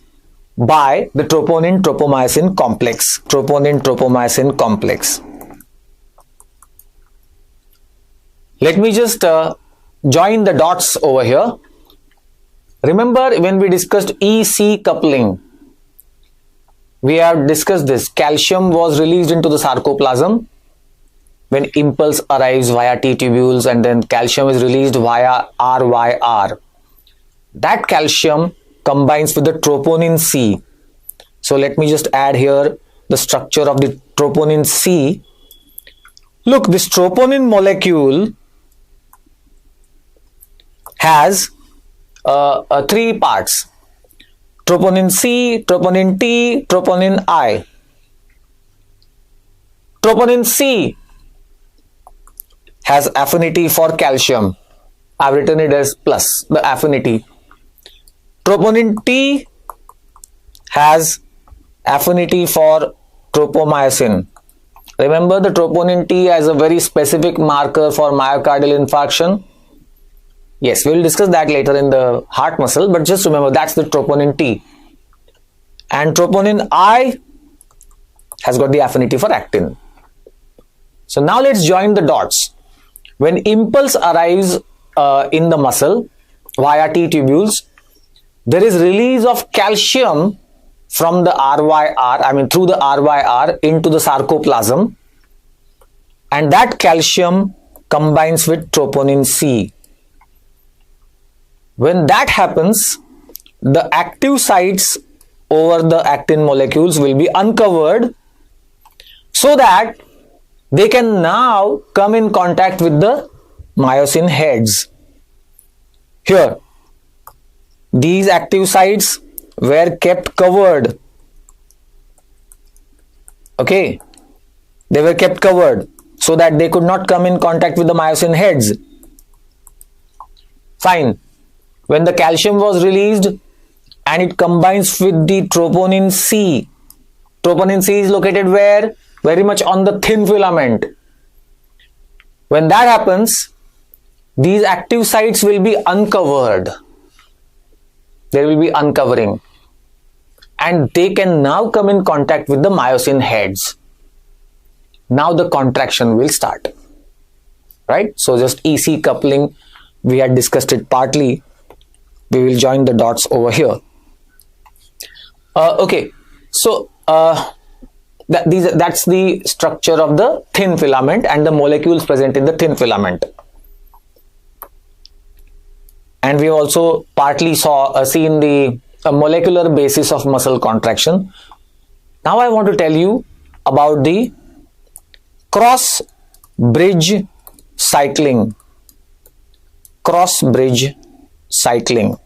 by the troponin-tropomyosin complex. Troponin-tropomyosin complex. Let me just join the dots over here. Remember when we discussed EC coupling, we have discussed this. Calcium was released into the sarcoplasm when impulse arrives via T tubules, and then calcium is released via RYR. That calcium combines with the troponin C. So let me just add here the structure of the troponin C. Look, this troponin molecule has three parts: troponin C, troponin T, troponin I. Troponin C has affinity for calcium. I've written it as plus, the affinity. Troponin T has affinity for tropomyosin. Remember, the troponin T has a very specific marker for myocardial infarction. Yes, we will discuss that later in the heart muscle, but just remember that's the troponin T. And troponin I has got the affinity for actin. So now let's join the dots. When impulse arrives in the muscle via T tubules, there is release of calcium from the RYR, through the RYR into the sarcoplasm, and that calcium combines with troponin C. When that happens, the active sites over the actin molecules will be uncovered so that they can now come in contact with the myosin heads. Here, these active sites were kept covered. Okay, they were kept covered so that they could not come in contact with the myosin heads. Fine. When the calcium was released and it combines with the troponin C. Troponin C is located where? Very much on the thin filament. When that happens, these active sites will be uncovered. There will be uncovering. And they can now come in contact with the myosin heads. Now the contraction will start. Right? So just EC coupling, we had discussed it partly. We will join the dots over here. Okay, so that's the structure of the thin filament and the molecules present in the thin filament. And we also partly seen the molecular basis of muscle contraction. Now I want to tell you about the cross bridge cycling. Cross bridge cycling.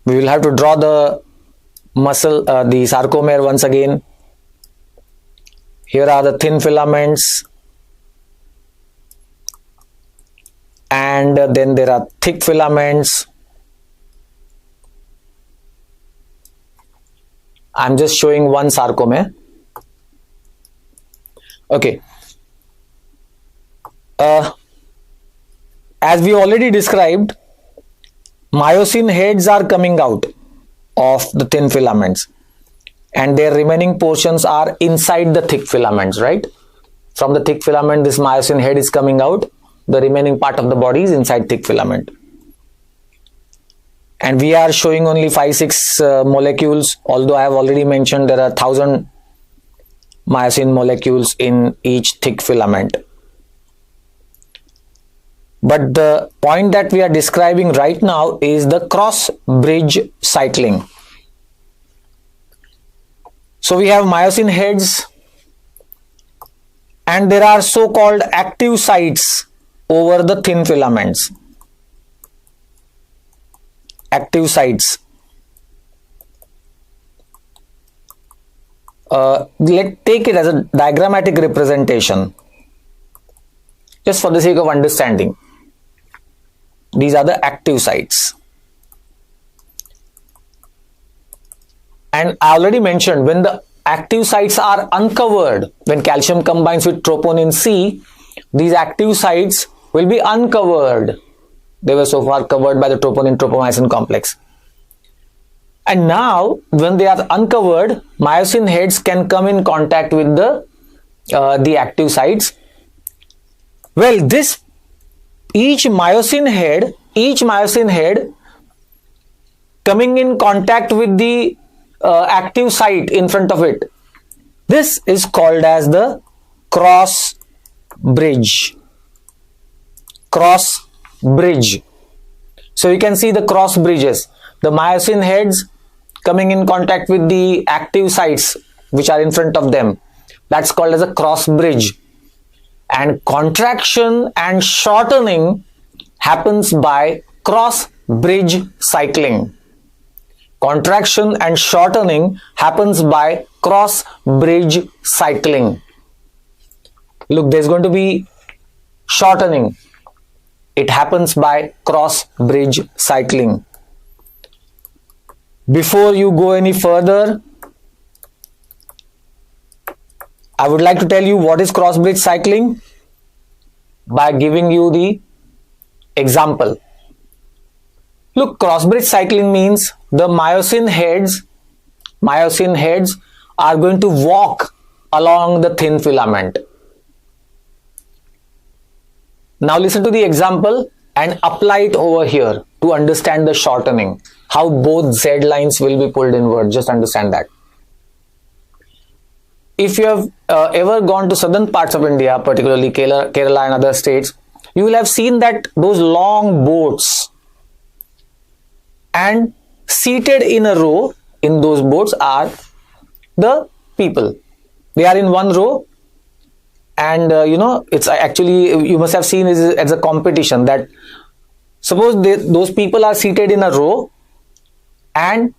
We will have to draw the muscle, the sarcomere once again. Here are the thin filaments, and then there are thick filaments. I'm just showing one sarcomere. Okay. As we already described, myosin heads are coming out of the thin filaments and their remaining portions are inside the thick filaments, right? From the thick filament, this myosin head is coming out. The remaining part of the body is inside thick filament. And we are showing only 5-6 molecules, although I have already mentioned there are 1000 myosin molecules in each thick filament. But the point that we are describing right now is the cross bridge cycling. So we have myosin heads and there are so-called active sites over the thin filaments. Active sites. Let's take it as a diagrammatic representation, just for the sake of understanding. These are the active sites. And I already mentioned, when the active sites are uncovered, when calcium combines with troponin C, these active sites will be uncovered They were so far covered by the troponin tropomyosin complex. And now when they are uncovered, myosin heads can come in contact with the active sites. Well, each myosin head coming in contact with the active site in front of it, this is called as the cross bridge. So you can see the cross bridges, the myosin heads coming in contact with the active sites which are in front of them. That's called as a cross bridge. And contraction and shortening happens by cross bridge cycling. Contraction and shortening happens by cross bridge cycling. Look, there's going to be shortening. It happens by cross bridge cycling. Before you go any further, I would like to tell you what is cross bridge cycling by giving you the example. Look, cross bridge cycling means the myosin heads are going to walk along the thin filament. Now listen to the example and apply it over here to understand the shortening, how both Z lines will be pulled inward. Just understand that. If you have ever gone to southern parts of India, particularly Kerala and other states, you will have seen that those long boats, and seated in a row in those boats are the people. They are in one row, and it's actually, you must have seen it as a competition, that suppose those people are seated in a row and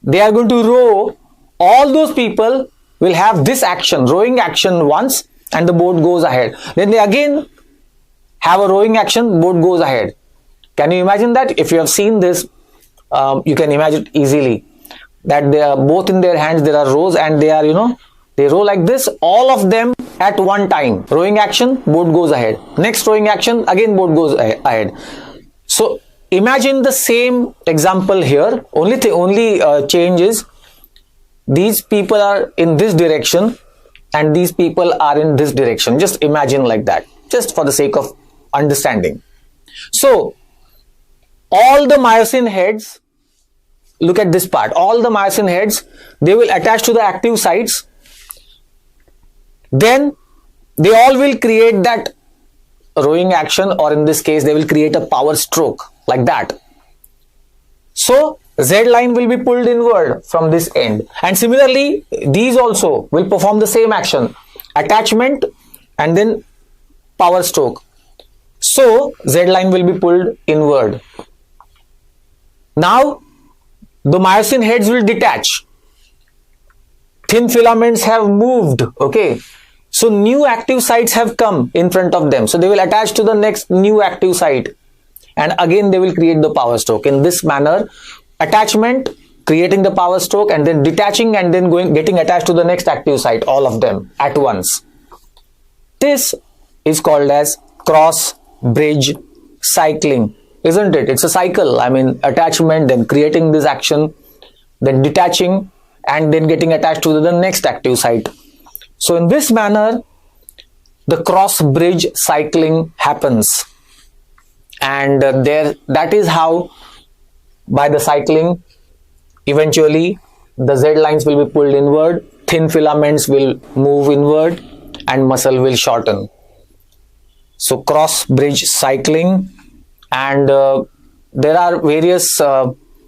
they are going to row. All those people will have this action, rowing action once, and the boat goes ahead. Then they again have a rowing action, boat goes ahead. Can you imagine that? If you have seen this, you can imagine easily that they are both in their hands, there are rows, and they are, they row like this, all of them at one time. Rowing action, boat goes ahead. Next rowing action, again boat goes ahead. So imagine the same example here. Only change is these people are in this direction and these people are in this direction. Just imagine like that, just for the sake of understanding. So all the myosin heads, look at this part, all the myosin heads, they will attach to the active sites. Then they all will create that rowing action, or in this case they will create a power stroke like that. So Z line will be pulled inward from this end, and similarly these also will perform the same action, attachment and then power stroke. So Z line will be pulled inward. Now the myosin heads will detach. Thin filaments have moved, okay? So new active sites have come in front of them. So they will attach to the next new active site, and again they will create the power stroke. In this manner, attachment, creating the power stroke, and then detaching, and then getting attached to the next active site, all of them at once. This is called as cross bridge cycling, isn't it? It's a cycle. I mean, attachment, then creating this action, then detaching, and then getting attached to the next active site. So in this manner, the cross bridge cycling happens, and that is how, by the cycling, eventually the Z lines will be pulled inward, thin filaments will move inward, and muscle will shorten. So cross bridge cycling, and there are various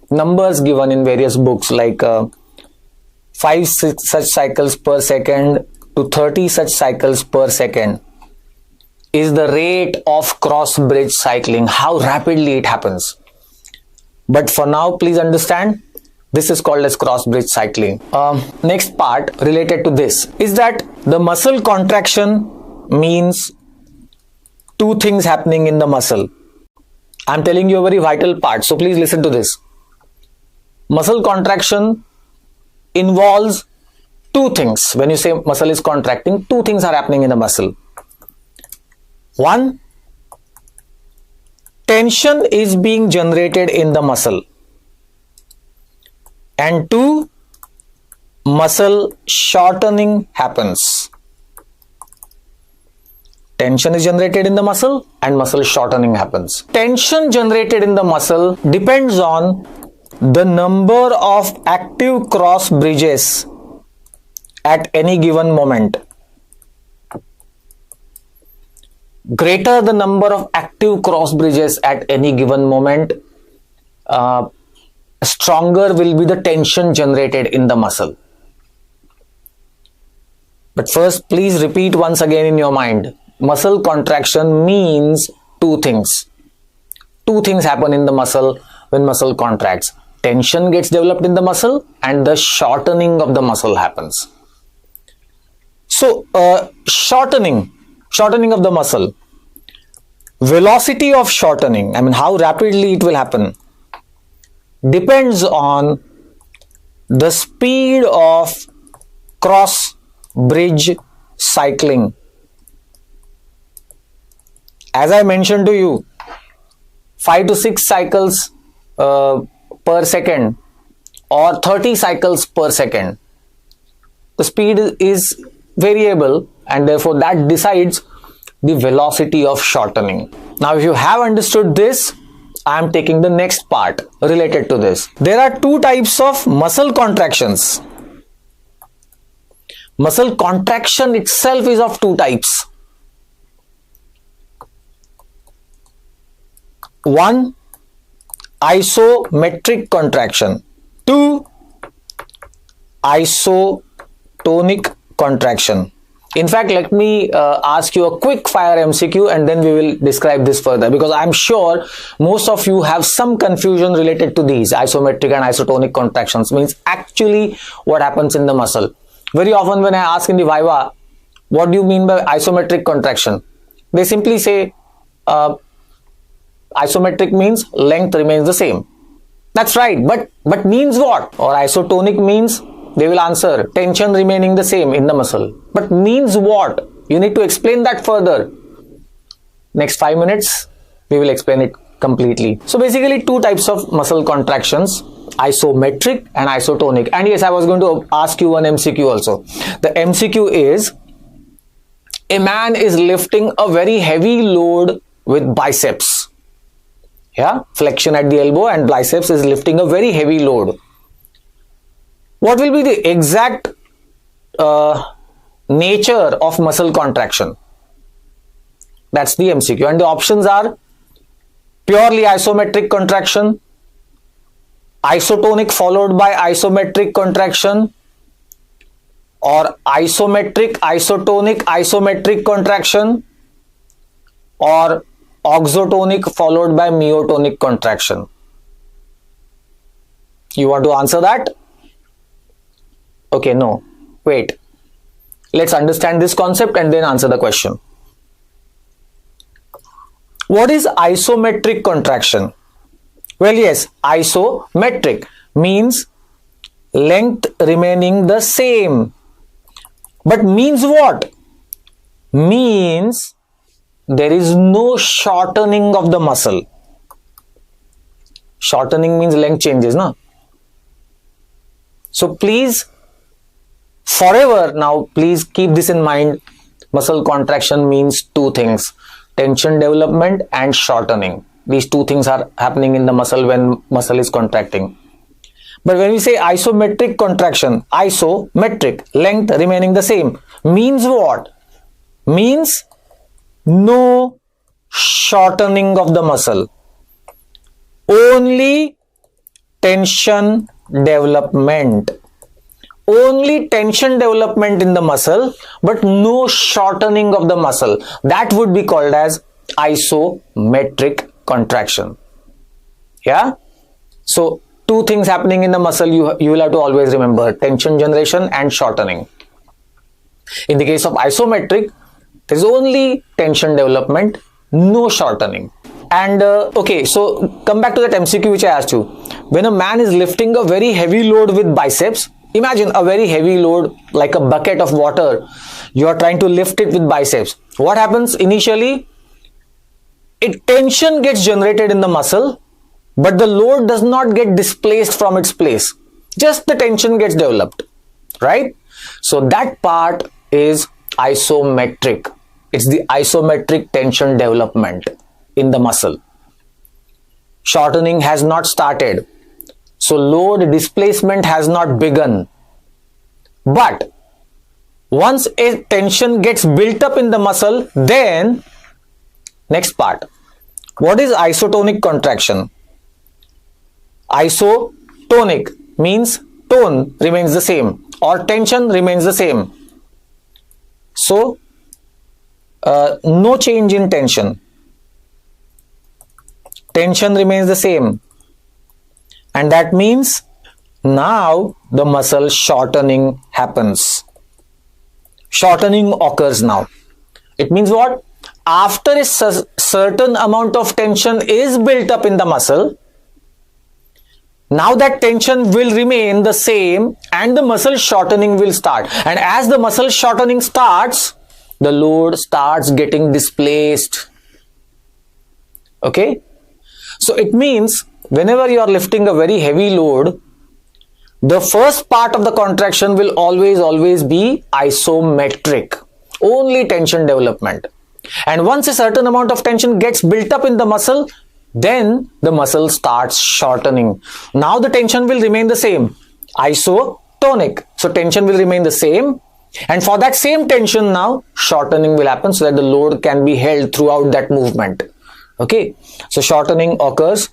numbers given in various books, like 5 such cycles per second to 30 such cycles per second is the rate of cross bridge cycling, how rapidly it happens. But for now, please understand, this is called as cross bridge cycling. Next part related to this is that the muscle contraction means two things happening in the muscle. I'm telling you a very vital part, so please listen to this. Muscle contraction involves two things. When you say muscle is contracting, two things are happening in the muscle. One, tension is being generated in the muscle, and 2, muscle shortening happens. Tension is generated in the muscle and muscle shortening happens. Tension generated in the muscle depends on the number of active cross bridges at any given moment. Greater the number of active cross bridges at any given moment, stronger will be the tension generated in the muscle. But first, please repeat once again in your mind. Muscle contraction means 2 things. 2 things happen in the muscle when muscle contracts. Tension gets developed in the muscle and the shortening of the muscle happens. So, shortening of the muscle. Velocity of shortening, I mean how rapidly it will happen, depends on the speed of cross bridge cycling. As I mentioned to you, 5 to 6 cycles per second or 30 cycles per second. The speed is variable and therefore that decides the velocity of shortening. Now, if you have understood this, I am taking the next part related to this. There are 2 types of muscle contractions. Muscle contraction itself is of 2 types. 1, isometric contraction. 2, isotonic contraction. In fact, let me ask you a quick fire MCQ and then we will describe this further, because I'm sure most of you have some confusion related to these isometric and isotonic contractions. Means actually what happens in the muscle. Very often when I ask in the Viva, what do you mean by isometric contraction? They simply say isometric means length remains the same. That's right, but means what? Or isotonic means, they will answer, tension remaining the same in the muscle. But means what? You need to explain that further. Next 5 minutes, we will explain it completely. So basically 2 types of muscle contractions, isometric and isotonic. And yes, I was going to ask you one MCQ also. The MCQ is, a man is lifting a very heavy load with biceps. Yeah, flexion at the elbow and biceps is lifting a very heavy load. What will be the exact nature of muscle contraction? That's the MCQ. And the options are purely isometric contraction, isotonic followed by isometric contraction, or isometric, isotonic, isometric contraction, or oxytonic followed by myotonic contraction. You want to answer that? Okay, no. Wait. Let's understand this concept and then answer the question. What is isometric contraction? Well, yes, isometric means length remaining the same. But means what? Means there is no shortening of the muscle. Shortening means length changes, no? So please, forever now, please keep this in mind. Muscle contraction means 2 things: tension development and shortening. These 2 things are happening in the muscle when muscle is contracting. But when we say isometric contraction, isometric, length remaining the same, means what? Means no shortening of the muscle, only tension development. Only tension development in the muscle, but no shortening of the muscle. That would be called as isometric contraction. Yeah? So 2 things happening in the muscle you will have to always remember: tension generation and shortening. In the case of isometric, there is only tension development, no shortening. And okay, so come back to that MCQ which I asked you. When a man is lifting a very heavy load with biceps, imagine a very heavy load like a bucket of water. You are trying to lift it with biceps. What happens initially? tension gets generated in the muscle, but the load does not get displaced from its place. Just the tension gets developed, right? So that part is isometric. It's the isometric tension development in the muscle. Shortening has not started. So load displacement has not begun. But once a tension gets built up in the muscle, then next part. What is isotonic contraction? Isotonic means tone remains the same or tension remains the same. So no change in tension. Tension remains the same. And that means now the muscle shortening happens. Shortening occurs now. It means what? After a certain amount of tension is built up in the muscle, now that tension will remain the same and the muscle shortening will start. And as the muscle shortening starts, the load starts getting displaced. Okay? So it means whenever you are lifting a very heavy load, the first part of the contraction will always be isometric. Only tension development. And once a certain amount of tension gets built up in the muscle, then the muscle starts shortening. Now the tension will remain the same. Isotonic. So tension will remain the same. And for that same tension now, shortening will happen so that the load can be held throughout that movement. Okay. So shortening occurs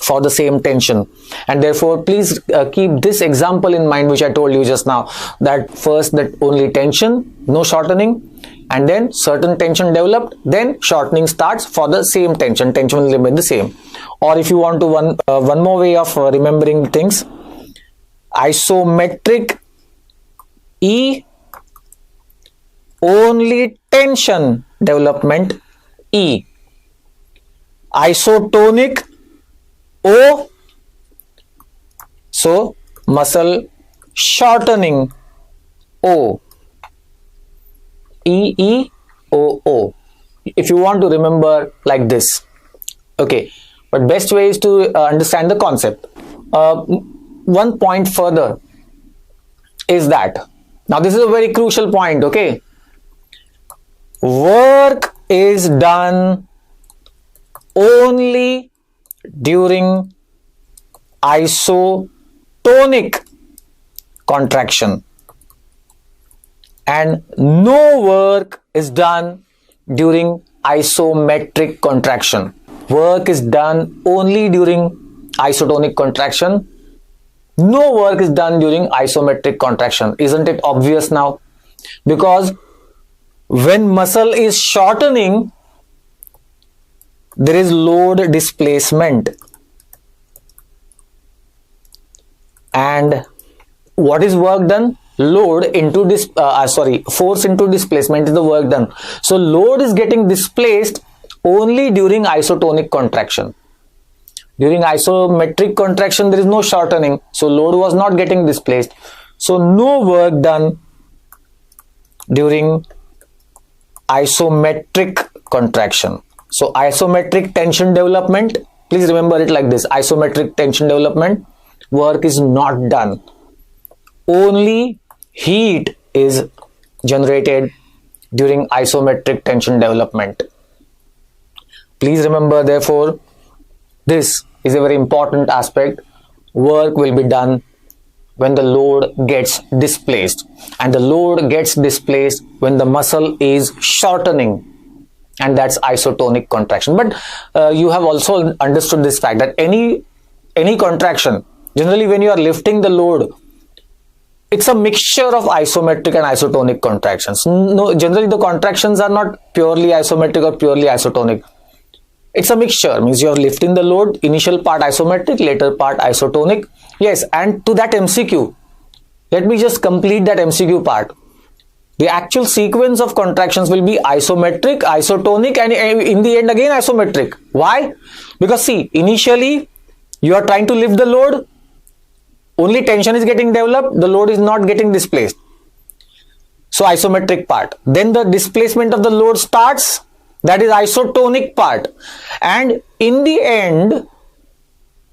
for the same tension, and therefore please keep this example in mind which I told you just now, that first that only tension, no shortening, and then certain tension developed, then shortening starts for the same tension will remain the same. Or if you want to one more way of remembering things, isometric E, only tension development E. Isotonic O, so muscle shortening O. E, E, O, O. If you want to remember like this. Okay, but best way is to understand the concept. One point further is that, now this is a very crucial point, okay? Work is done only during isotonic contraction, and no work is done during isometric contraction. Work is done only during isotonic contraction. No work is done during isometric contraction. Isn't it obvious now? Because when muscle is shortening, there is load displacement. And what is work done? Load into force into displacement is the work done. So load is getting displaced only during isotonic contraction. During isometric contraction, there is no shortening. So load was not getting displaced. So no work done during isometric contraction. So isometric tension development, please remember it like this. Isometric tension development, work is not done. Only heat is generated during isometric tension development. Please remember, therefore, this is a very important aspect. Work will be done when the load gets displaced, and the load gets displaced when the muscle is shortening, and that's isotonic contraction. But you have also understood this fact that any contraction, generally when you are lifting the load, it's a mixture of isometric and isotonic contractions. No, generally the contractions are not purely isometric or purely isotonic. It's a mixture, means you are lifting the load, initial part isometric, later part isotonic. Yes, and to that MCQ, let me just complete that MCQ part. The actual sequence of contractions will be isometric, isotonic, and in the end again isometric. Why? Because see, initially you are trying to lift the load, only tension is getting developed, the load is not getting displaced. So isometric part. Then the displacement of the load starts, that is isotonic part. And in the end,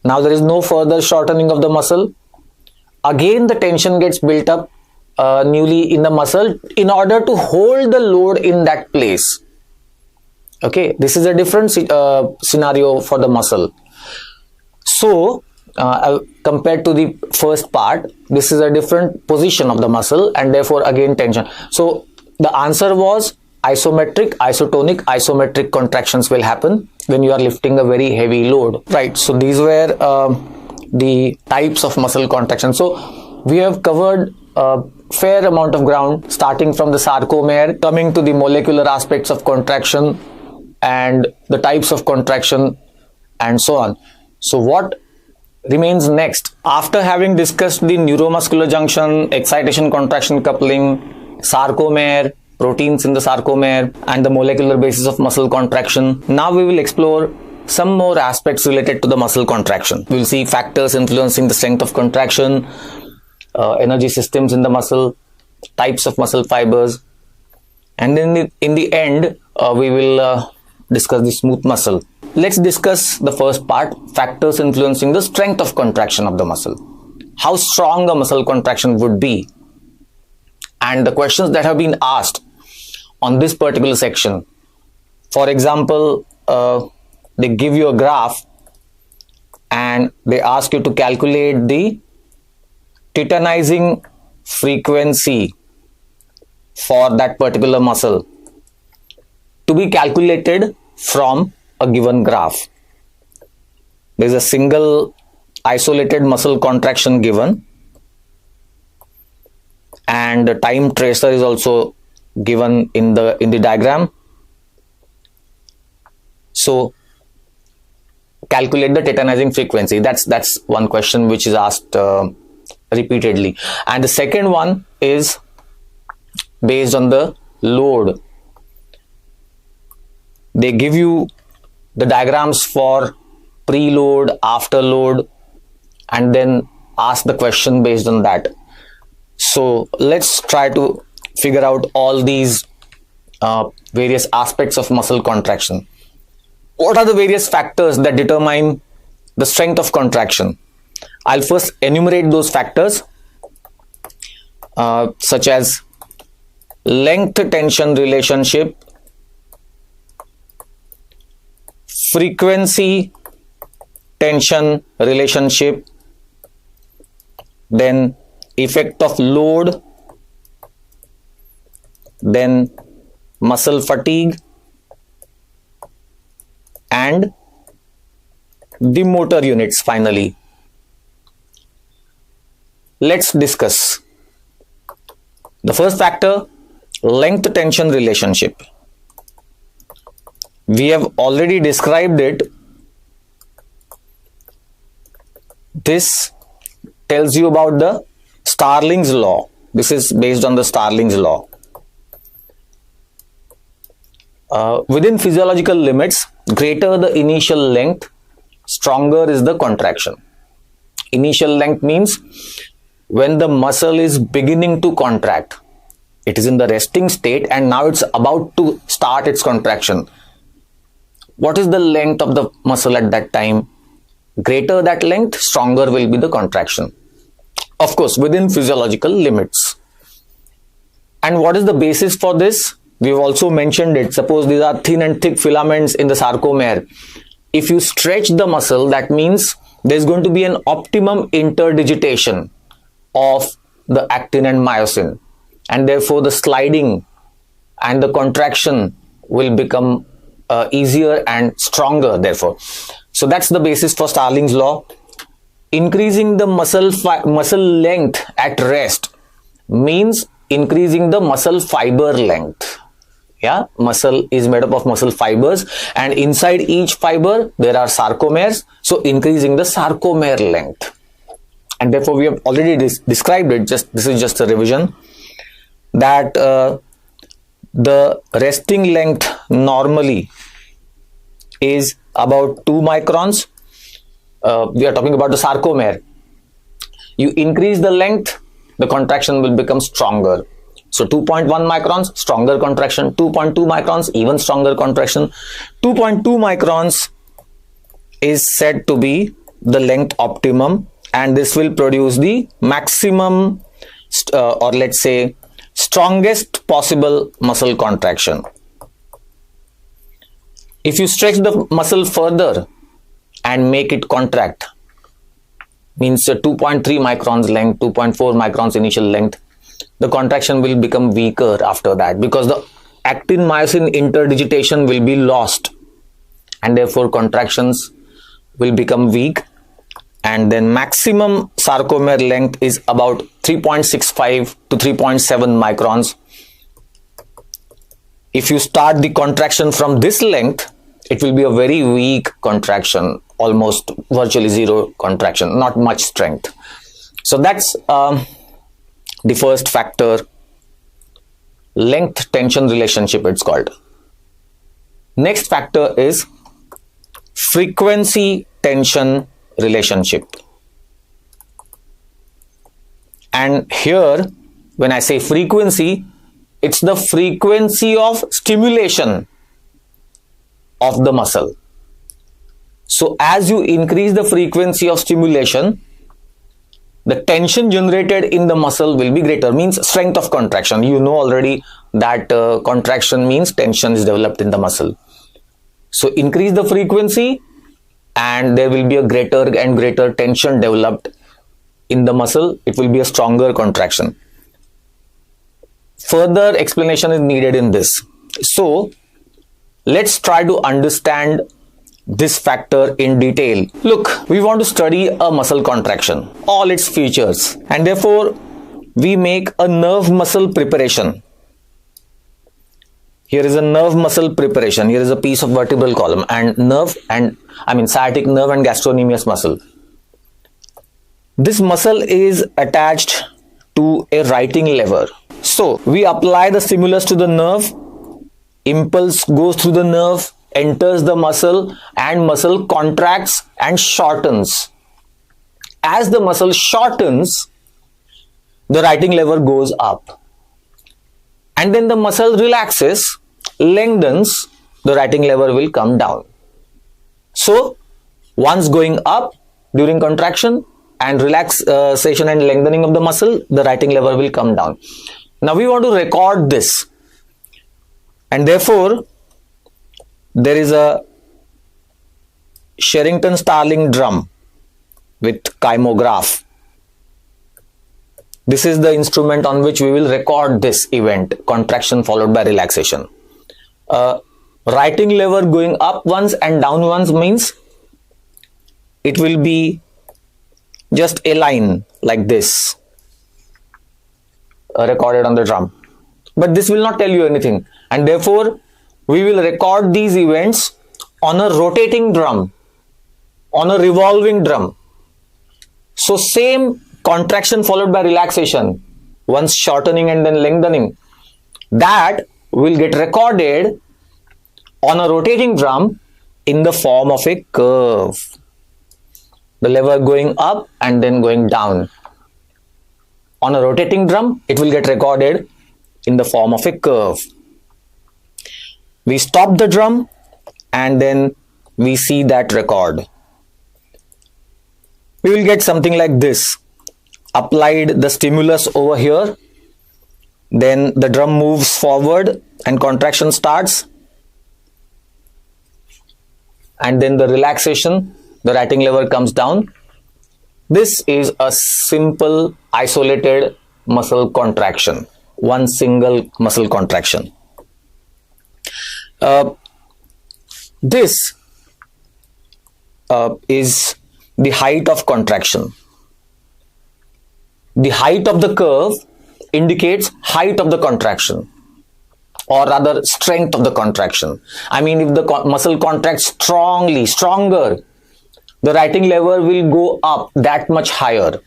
now there is no further shortening of the muscle. Again the tension gets built up newly in the muscle in order to hold the load in that place. Okay, this is a different scenario for the muscle. So compared to the first part, this is a different position of the muscle, and therefore again tension. So the answer was isometric, isotonic, isometric contractions will happen when you are lifting a very heavy load, right? So these were the types of muscle contraction. So we have covered a fair amount of ground, starting from the sarcomere, coming to the molecular aspects of contraction and the types of contraction and so on. So what remains next? After having discussed the neuromuscular junction, excitation contraction coupling, sarcomere, proteins in the sarcomere, and the molecular basis of muscle contraction, now we will explore some more aspects related to the muscle contraction. We will see factors influencing the strength of contraction, energy systems in the muscle, types of muscle fibers, and then in the end we will discuss the smooth muscle. Let's discuss the first part, factors influencing the strength of contraction of the muscle. How strong a muscle contraction would be, and the questions that have been asked on this particular section. For example, they give you a graph and they ask you to calculate the titanizing frequency for that particular muscle to be calculated from a given graph. There is a single isolated muscle contraction given, and the time tracer is also given in the diagram. So calculate the titanizing frequency. That's one question which is asked repeatedly. And the second one is based on the load. They give you the diagrams for preload, afterload, and then ask the question based on that. So let's try to figure out all these various aspects of muscle contraction. What are the various factors that determine the strength of contraction? I'll first enumerate those factors, such as length tension relationship, frequency tension relationship, then effect of load, then muscle fatigue, and the motor units finally. Let's discuss. The first factor, length tension relationship. We have already described it. This tells you about the Starling's law. This is based on the Starling's law. Within physiological limits, greater the initial length, stronger is the contraction. Initial length means when the muscle is beginning to contract. It is in the resting state and now it's about to start its contraction. What is the length of the muscle at that time? Greater that length, stronger will be the contraction. Of course, within physiological limits. And what is the basis for this? We've also mentioned it. Suppose these are thin and thick filaments in the sarcomere. If you stretch the muscle, that means there's going to be an optimum interdigitation of the actin and myosin, and therefore the sliding and the contraction will become easier and stronger therefore. So that's the basis for Starling's law. Increasing the muscle length at rest means increasing the muscle fiber length. Yeah, muscle is made up of muscle fibers, and inside each fiber there are sarcomeres, so increasing the sarcomere length. And therefore we have already described it, this is just a revision, that the resting length normally is about 2 microns. We are talking about the sarcomere. You increase the length, the contraction will become stronger. So 2.1 microns, stronger contraction. 2.2 microns, even stronger contraction. 2.2 microns is said to be the length optimum, and this will produce the maximum or let's say strongest possible muscle contraction. If you stretch the muscle further and make it contract, means 2.3 microns length, 2.4 microns initial length, the contraction will become weaker after that, because the actin-myosin interdigitation will be lost, and therefore contractions will become weak, and then maximum sarcomere length is about 3.65 to 3.7 microns. If you start the contraction from this length, it will be a very weak contraction, almost virtually zero contraction, not much strength. So that's the first factor, length tension relationship it's called. Next factor is frequency tension relationship. And here when I say frequency, it's the frequency of stimulation of the muscle. So as you increase the frequency of stimulation, the tension generated in the muscle will be greater, means strength of contraction. You know already that contraction means tension is developed in the muscle. So increase the frequency and there will be a greater and greater tension developed in the muscle. It will be a stronger contraction. Further explanation is needed in this. So let's try to understand this factor in detail. Look, we want to study a muscle contraction, all its features, and therefore we make a nerve muscle preparation. Here is a nerve muscle preparation. Here is a piece of vertebral column and nerve, and sciatic nerve and gastrocnemius muscle. This muscle is attached to a writing lever. So we apply the stimulus to the nerve, impulse goes through the nerve, enters the muscle, and muscle contracts and shortens. As the muscle shortens, the writing lever goes up, and then the muscle relaxes, lengthens, the writing lever will come down. So once going up during contraction and relaxation and lengthening of the muscle, the writing lever will come down. Now we want to record this, and therefore there is a Sherrington-Starling drum with kymograph. This is the instrument on which we will record this event, contraction followed by relaxation. Writing lever going up once and down once means it will be just a line like this recorded on the drum. But this will not tell you anything, and therefore we will record these events on a rotating drum, on a revolving drum. So same contraction followed by relaxation, once shortening and then lengthening, that will get recorded on a rotating drum in the form of a curve. The lever going up and then going down. On a rotating drum, it will get recorded in the form of a curve. We stop the drum and then we see that record. We will get something like this. Applied the stimulus over here, then the drum moves forward and contraction starts, and then the relaxation, the writing lever comes down. This is a simple isolated muscle contraction, one single muscle contraction. This is the height of contraction. The height of the curve indicates height of the contraction, or rather strength of the contraction. If the muscle contracts stronger, the writing lever will go up that much higher,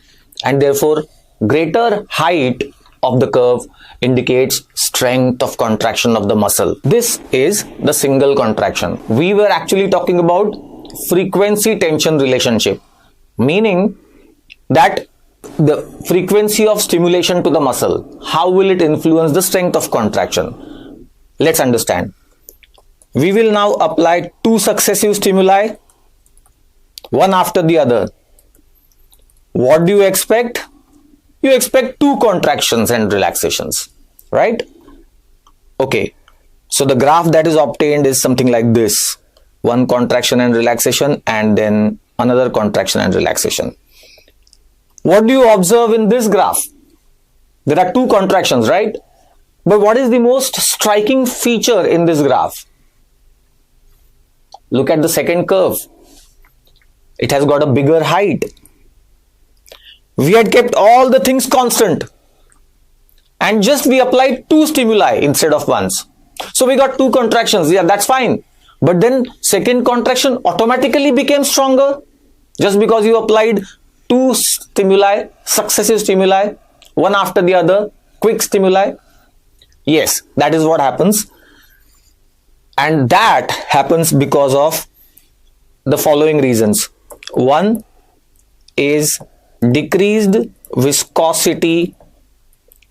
and therefore greater height of the curve indicates strength of contraction of the muscle. This is the single contraction. We were actually talking about frequency tension relationship, meaning that the frequency of stimulation to the muscle, how will it influence the strength of contraction? Let's understand. We will now apply two successive stimuli, one after the other. What do you expect? You expect two contractions and relaxations, right? Okay, so the graph that is obtained is something like this. One contraction and relaxation, and then another contraction and relaxation. What do you observe in this graph? There are two contractions, right? But what is the most striking feature in this graph? Look at the second curve. It has got a bigger height. We had kept all the things constant and just we applied two stimuli instead of once. So we got two contractions. Yeah, that's fine. But then second contraction automatically became stronger just because you applied two stimuli, successive stimuli, one after the other, quick stimuli. Yes, that is what happens. And that happens because of the following reasons. One is decreased viscosity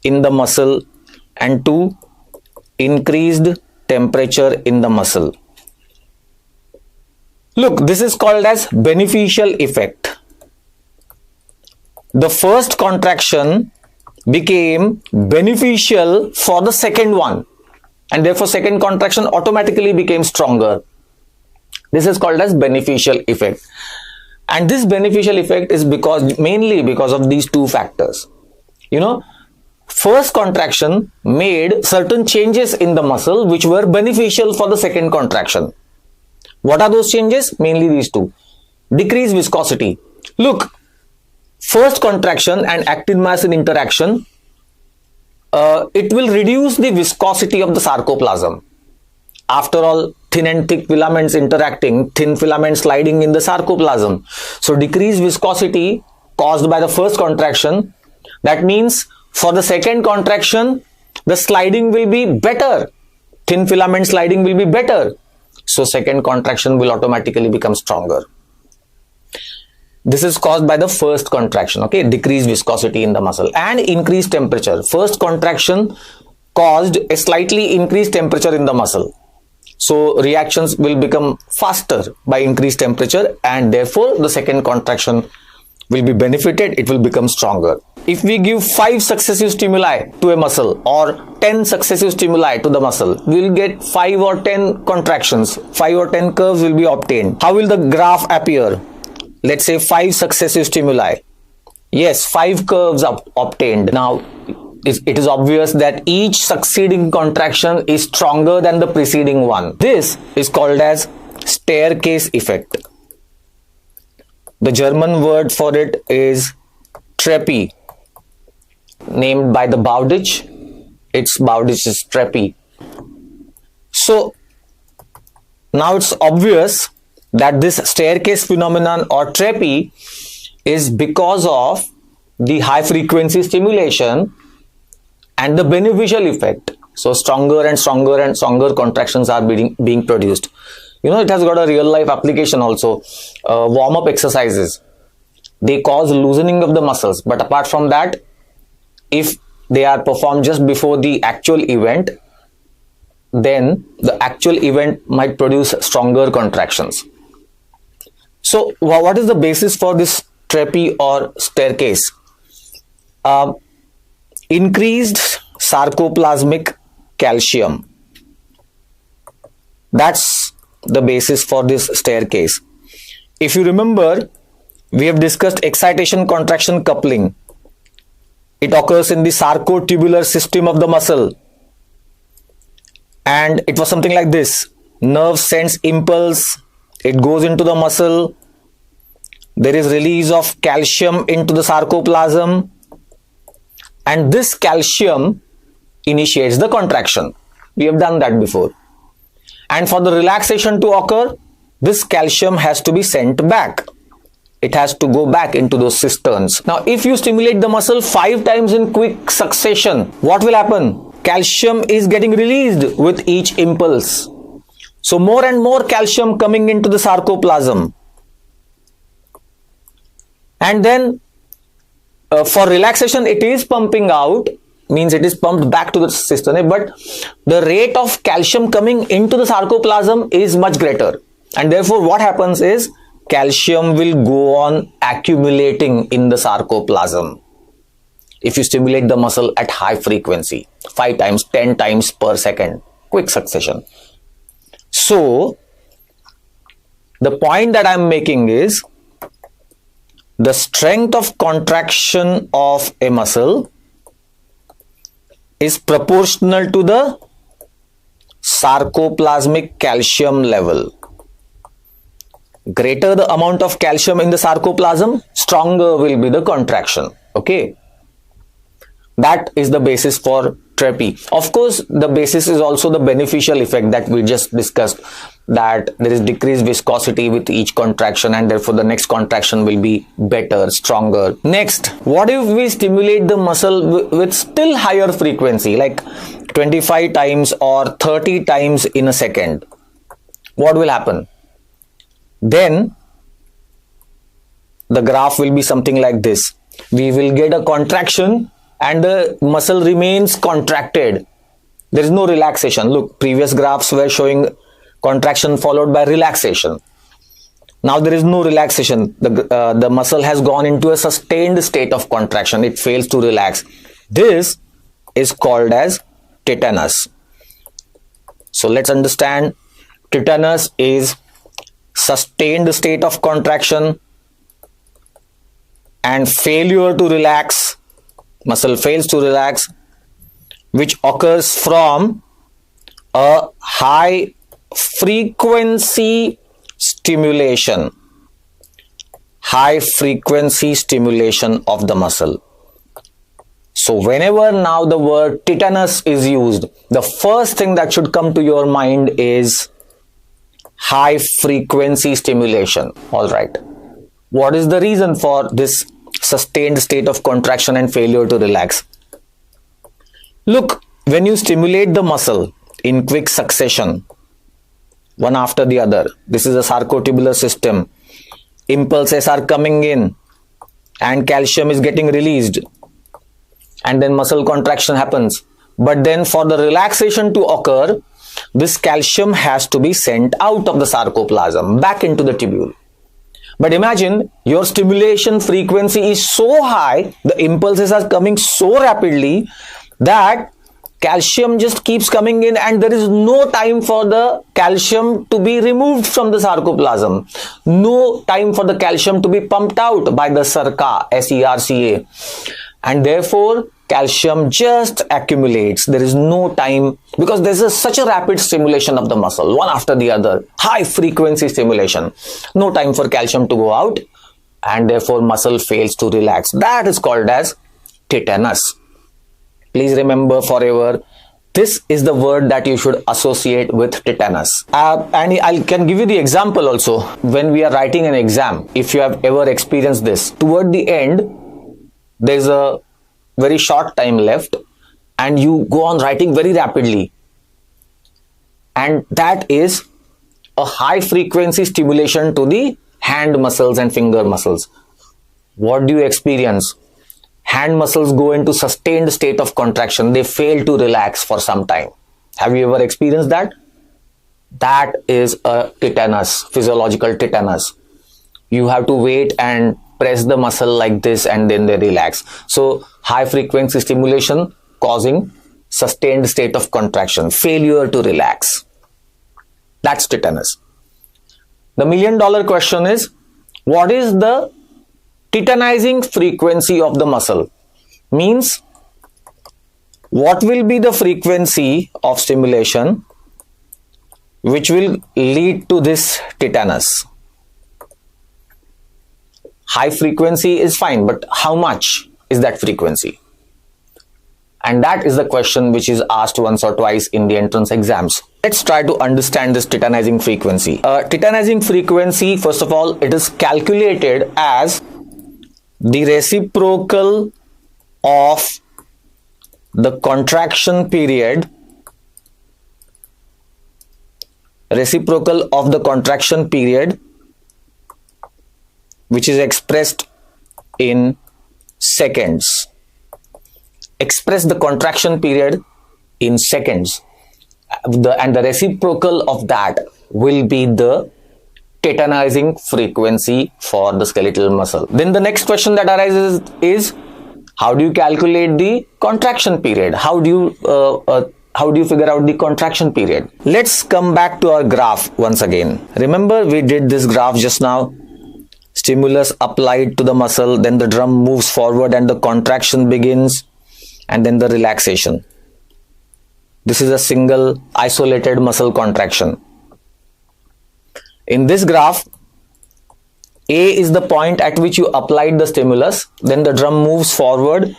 in the muscle, and two, increased temperature in the muscle. Look, this is called as beneficial effect. The first contraction became beneficial for the second one, and therefore second contraction automatically became stronger. This is called as beneficial effect. And this beneficial effect is mainly because of these two factors. First contraction made certain changes in the muscle which were beneficial for the second contraction. What are those changes? Mainly these two. Decreased viscosity. Look, first contraction and actin myosin interaction, it will reduce the viscosity of the sarcoplasm. After all, thin and thick filaments interacting, thin filament sliding in the sarcoplasm. So decreased viscosity caused by the first contraction. That means for the second contraction, the sliding will be better. Thin filament sliding will be better. So second contraction will automatically become stronger. This is caused by the first contraction, okay? Decreased viscosity in the muscle and increased temperature. First contraction caused a slightly increased temperature in the muscle. So reactions will become faster by increased temperature, and therefore the second contraction will be benefited, it will become stronger. If we give 5 successive stimuli to a muscle or 10 successive stimuli to the muscle, we will get 5 or 10 contractions, 5 or 10 curves will be obtained. How will the graph appear? Let's say 5 successive stimuli. Yes, 5 curves obtained. Now, it is obvious that each succeeding contraction is stronger than the preceding one. This is called as staircase effect. The German word for it is Treppe, named by the Bowditch. Its Bowditch is Treppe. So now it's obvious that this staircase phenomenon or Treppe is because of the high frequency stimulation and the beneficial effect. So stronger and stronger and stronger contractions are being produced. It has got a real life application also. Warm-up exercises, they cause loosening of the muscles, but apart from that, if they are performed just before the actual event, then the actual event might produce stronger contractions. So what is the basis for this Treppe or staircase? Increased sarcoplasmic calcium. That's the basis for this staircase. If you remember, we have discussed excitation contraction coupling. It occurs in the sarcotubular system of the muscle, and it was something like this. Nerve sends impulse, it goes into the muscle, there is release of calcium into the sarcoplasm, and this calcium initiates the contraction. We have done that before. And for the relaxation to occur, this calcium has to be sent back. It has to go back into those cisterns. Now, if you stimulate the muscle 5 times in quick succession, what will happen? Calcium is getting released with each impulse. So more and more calcium coming into the sarcoplasm. And then for relaxation it is pumping out, means it is pumped back to the system, but the rate of calcium coming into the sarcoplasm is much greater, and therefore what happens is calcium will go on accumulating in the sarcoplasm if you stimulate the muscle at high frequency, 5 times, 10 times per second, quick succession. So the point that I am making is the strength of contraction of a muscle is proportional to the sarcoplasmic calcium level. Greater the amount of calcium in the sarcoplasm, stronger will be the contraction. Okay. That is the basis for therapy. Of course, the basis is also the beneficial effect that we just discussed, that there is decreased viscosity with each contraction and therefore the next contraction will be better, stronger. Next, what if we stimulate the muscle with still higher frequency, like 25 times or 30 times in a second? What will happen? Then the graph will be something like this. We will get a contraction and the muscle remains contracted. There is no relaxation. Look, previous graphs were showing contraction followed by relaxation. Now there is no relaxation. The muscle has gone into a sustained state of contraction. It fails to relax. This is called as tetanus. So let's understand, tetanus is sustained state of contraction and failure to relax. Muscle fails to relax, which occurs from a high frequency stimulation. High frequency stimulation of the muscle. So whenever now the word tetanus is used, the first thing that should come to your mind is high frequency stimulation. All right. What is the reason for this sustained state of contraction and failure to relax? Look, when you stimulate the muscle in quick succession, one after the other, this is a sarcotubular system, impulses are coming in and calcium is getting released and then muscle contraction happens. But then for the relaxation to occur, this calcium has to be sent out of the sarcoplasm back into the tubule. But imagine your stimulation frequency is so high, the impulses are coming so rapidly that calcium just keeps coming in and there is no time for the calcium to be removed from the sarcoplasm. No time for the calcium to be pumped out by the SERCA, S-E-R-C-A. And therefore, calcium just accumulates. There is no time because there is such a rapid stimulation of the muscle, one after the other, high frequency stimulation. No time for calcium to go out and therefore muscle fails to relax. That is called as tetanus. Please remember forever, this is the word that you should associate with tetanus. And I can give you the example also. When we are writing an exam, if you have ever experienced this, toward the end, there is a very short time left and you go on writing very rapidly, and that is a high frequency stimulation to the hand muscles and finger muscles. What do you experience? Hand muscles go into sustained state of contraction. They fail to relax for some time. Have you ever experienced that? That is a tetanus, physiological tetanus. You have to wait and press the muscle like this and then they relax. So high frequency stimulation causing sustained state of contraction, failure to relax. That's tetanus. The $1 million question is, what is the tetanizing frequency of the muscle? Means, what will be the frequency of stimulation which will lead to this tetanus? High frequency is fine, but how much is that frequency? And that is the question which is asked once or twice in the entrance exams. Let's try to understand this tetanizing frequency. Tetanizing frequency, first of all, it is calculated as the reciprocal of the contraction period, which is expressed in seconds. Express the contraction period in seconds. And the reciprocal of that will be the tetanizing frequency for the skeletal muscle. Then the next question that arises is, how do you calculate the contraction period? How do you figure out the contraction period? Let's come back to our graph once again. Remember, we did this graph just now. Stimulus applied to the muscle, then the drum moves forward and the contraction begins, and then the relaxation. This is a single isolated muscle contraction. In this graph, A is the point at which you applied the stimulus, then the drum moves forward.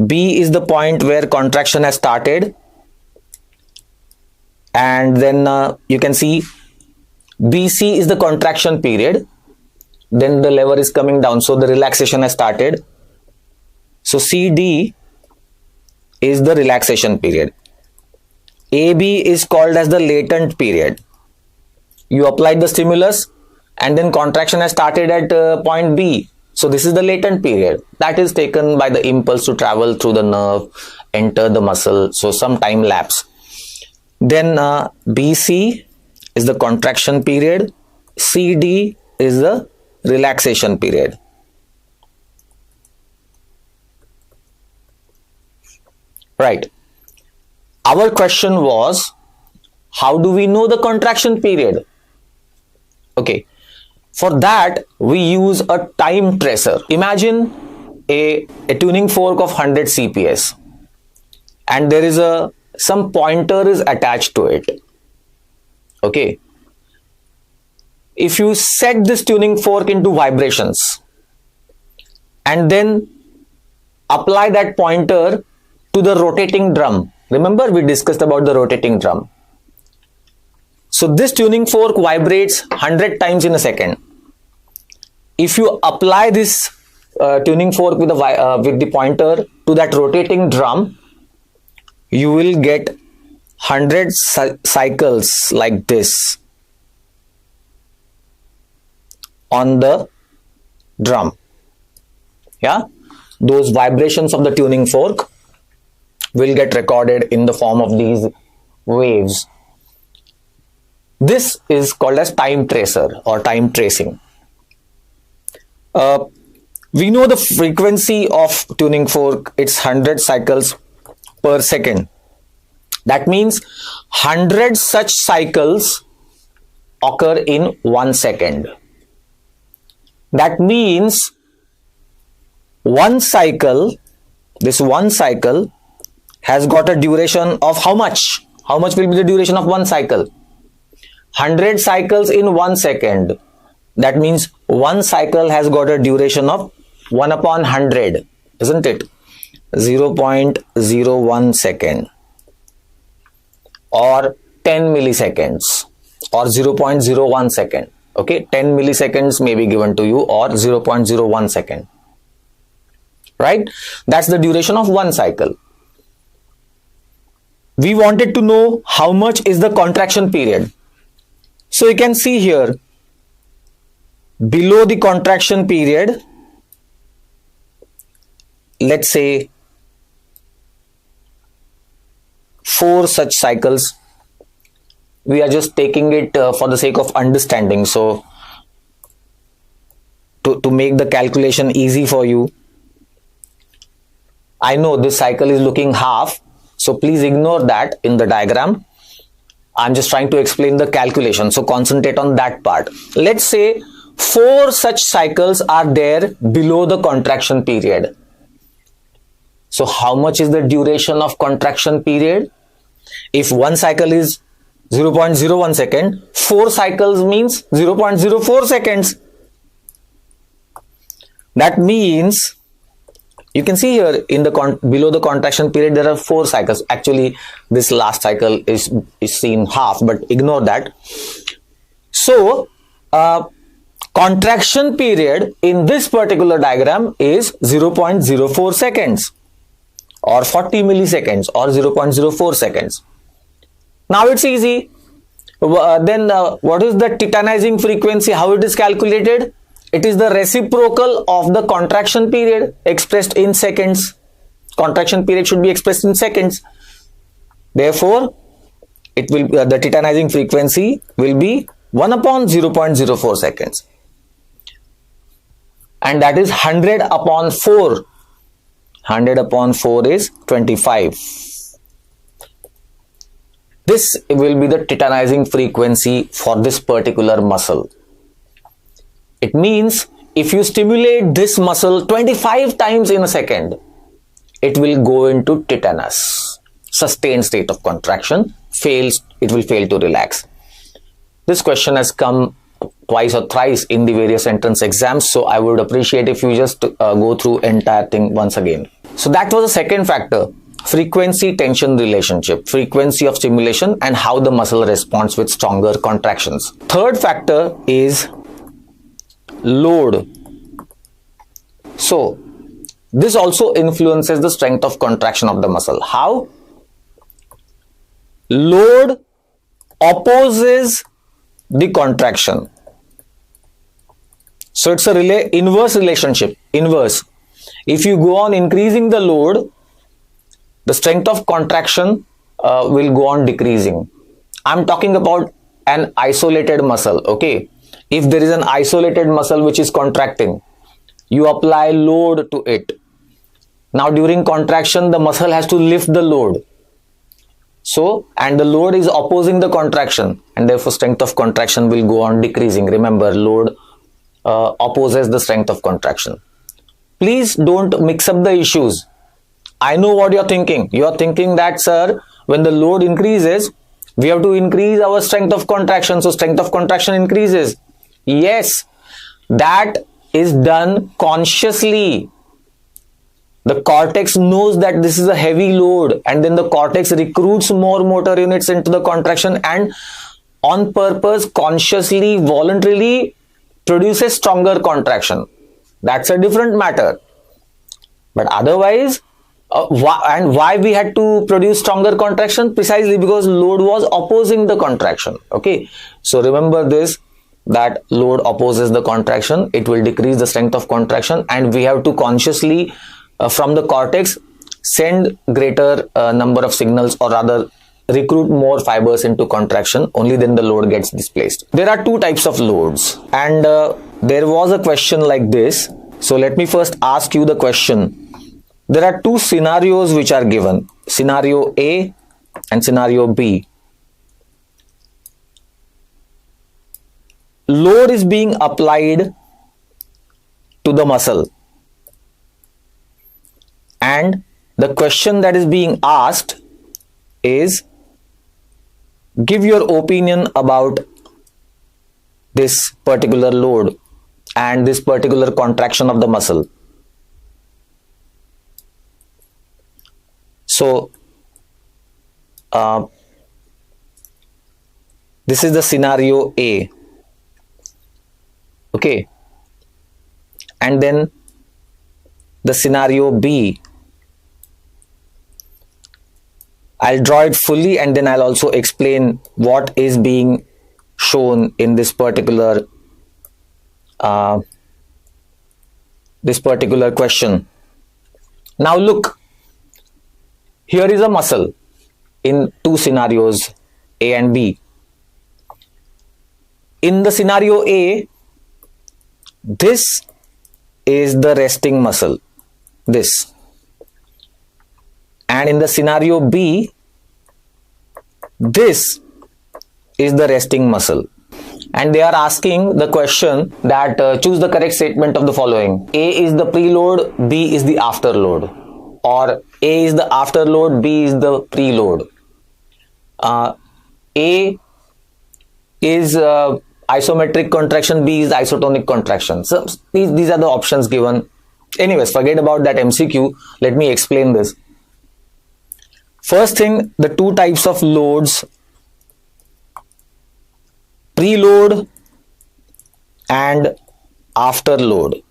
B is the point where contraction has started, and then you can see BC is the contraction period, then the lever is coming down, so the relaxation has started. So CD is the relaxation period. AB is called as the latent period. You applied the stimulus and then contraction has started at point B. So this is the latent period that is taken by the impulse to travel through the nerve, enter the muscle, so some time lapse. Then BC is the contraction period, CD is the relaxation period. Right. Our question was, how do we know the contraction period? Okay. For that, we use a time tracer. Imagine a tuning fork of 100 CPS and there is some pointer is attached to it. Okay. If you set this tuning fork into vibrations and then apply that pointer to the rotating drum. Remember, we discussed about the rotating drum. So this tuning fork vibrates 100 times in a second. If you apply this tuning fork with the pointer to that rotating drum, you will get 100 cycles like this on the drum. Yeah, those vibrations of the tuning fork will get recorded in the form of these waves. This is called as time tracer or time tracing. We know the frequency of tuning fork, it's 100 cycles per second. That means 100 such cycles occur in 1 second. That means one cycle, this one cycle has got a duration of how much? How much will be the duration of one cycle? 100 cycles in 1 second. That means one cycle has got a duration of 1 upon 100, isn't it? 0.01 second or 10 milliseconds or 0.01 second. Okay, 10 milliseconds may be given to you or 0.01 second. Right? That's the duration of one cycle. We wanted to know how much is the contraction period. So you can see here, below the contraction period, let's say 4 such cycles. We are just taking it for the sake of understanding. So to make the calculation easy for you, I know this cycle is looking half, so please ignore that in the diagram. I'm just trying to explain the calculation, so concentrate on that part. Let's say 4 such cycles are there below the contraction period. So how much is the duration of contraction period? If one cycle is 0.01 second, 4 cycles means 0.04 seconds. That means, you can see here in the below the contraction period there are 4 cycles. Actually this last cycle is seen half, but ignore that. So contraction period in this particular diagram is 0.04 seconds or 40 milliseconds or 0.04 seconds. Now it's easy. Then what is the tetanizing frequency? How it is calculated? It is the reciprocal of the contraction period expressed in seconds. Contraction period should be expressed in seconds. Therefore, it will the titannizing frequency will be 1 upon 0.04 seconds. And that is 100 upon 4. 100 upon 4 is 25. This will be the titannizing frequency for this particular muscle. It means if you stimulate this muscle 25 times in a second, it will go into titanus. Sustained state of contraction, it will fail to relax. This question has come twice or thrice in the various entrance exams, so I would appreciate if you just go through entire thing once again. So that was the second factor, frequency tension relationship, frequency of stimulation and how the muscle responds with stronger contractions. Third factor is load. So this also influences the strength of contraction of the muscle. How? Load opposes the contraction. So it's a inverse relationship. Inverse. If you go on increasing the load, the strength of contraction will go on decreasing. I'm talking about an isolated muscle. Okay. If there is an isolated muscle which is contracting, you apply load to it. Now during contraction, the muscle has to lift the load. So, and the load is opposing the contraction, and therefore strength of contraction will go on decreasing. Remember, load opposes the strength of contraction. Please don't mix up the issues. I know what you're thinking. You're thinking that, sir, when the load increases, we have to increase our strength of contraction. So strength of contraction increases. Yes, that is done consciously. The cortex knows that this is a heavy load, and then the cortex recruits more motor units into the contraction and on purpose, consciously, voluntarily produces stronger contraction. That's a different matter. But otherwise, why we had to produce stronger contraction? Precisely because load was opposing the contraction. Okay. So remember this, that load opposes the contraction. It will decrease the strength of contraction, and we have to consciously from the cortex send greater number of signals, or rather recruit more fibers into contraction. Only then the load gets displaced. There are two types of loads, and there was a question like this. So let me first ask you the question. There are two scenarios which are given, scenario A and scenario B. Load is being applied to the muscle, and the question that is being asked is, give your opinion about this particular load and this particular contraction of the muscle. So this is the scenario A. Okay. And then the scenario B. I'll draw it fully, and then I'll also explain what is being shown in this particular question. Now look, here is a muscle in two scenarios, A and B. In the scenario A, this is the resting muscle, this. And in the scenario B, this is the resting muscle. And they are asking the question that choose the correct statement of the following. A is the preload, B is the afterload. Or A is the afterload, B is the preload. A is isometric contraction, B is isotonic contraction. So these are the options given. Anyways, forget about that MCQ. Let me explain this. First thing, the two types of loads, preload and afterload.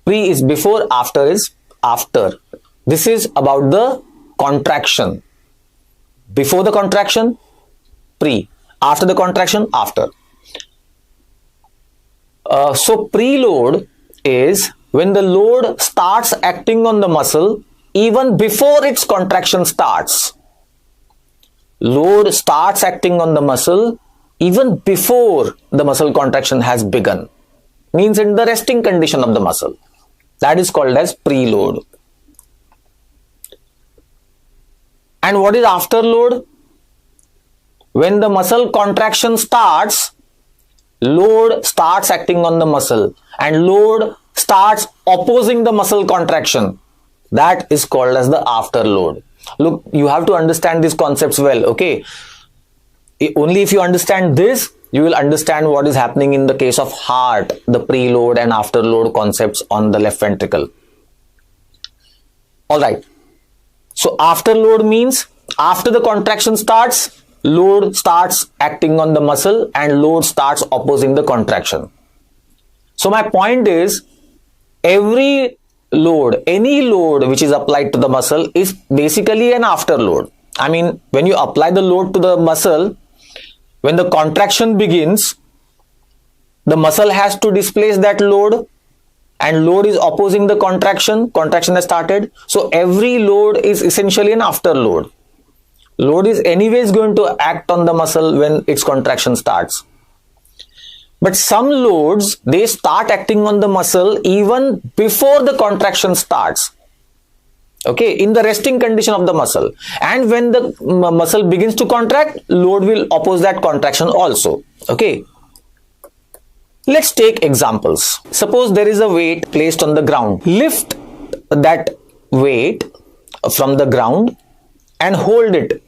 Pre is before, after is after. This is about the contraction. Before the contraction, pre. After the contraction, after. So preload is when the load starts acting on the muscle even before its contraction starts. Load starts acting on the muscle even before the muscle contraction has begun. Means in the resting condition of the muscle. That is called as preload. And what is afterload? When the muscle contraction starts, load starts acting on the muscle and load starts opposing the muscle contraction. That is called as the afterload. Look, you have to understand these concepts well, okay? Only if you understand this, you will understand what is happening in the case of heart, the preload and afterload concepts on the left ventricle. Alright. So afterload means after the contraction starts, load starts acting on the muscle and load starts opposing the contraction. So my point is, every load, any load which is applied to the muscle is basically an afterload. I mean, when you apply the load to the muscle, when the contraction begins, the muscle has to displace that load and load is opposing the contraction. Contraction has started. So every load is essentially an afterload. Load is anyways going to act on the muscle when its contraction starts. But some loads, they start acting on the muscle even before the contraction starts. Okay, in the resting condition of the muscle. And when the muscle begins to contract, load will oppose that contraction also. Okay. Let's take examples. Suppose there is a weight placed on the ground. Lift that weight from the ground and hold it.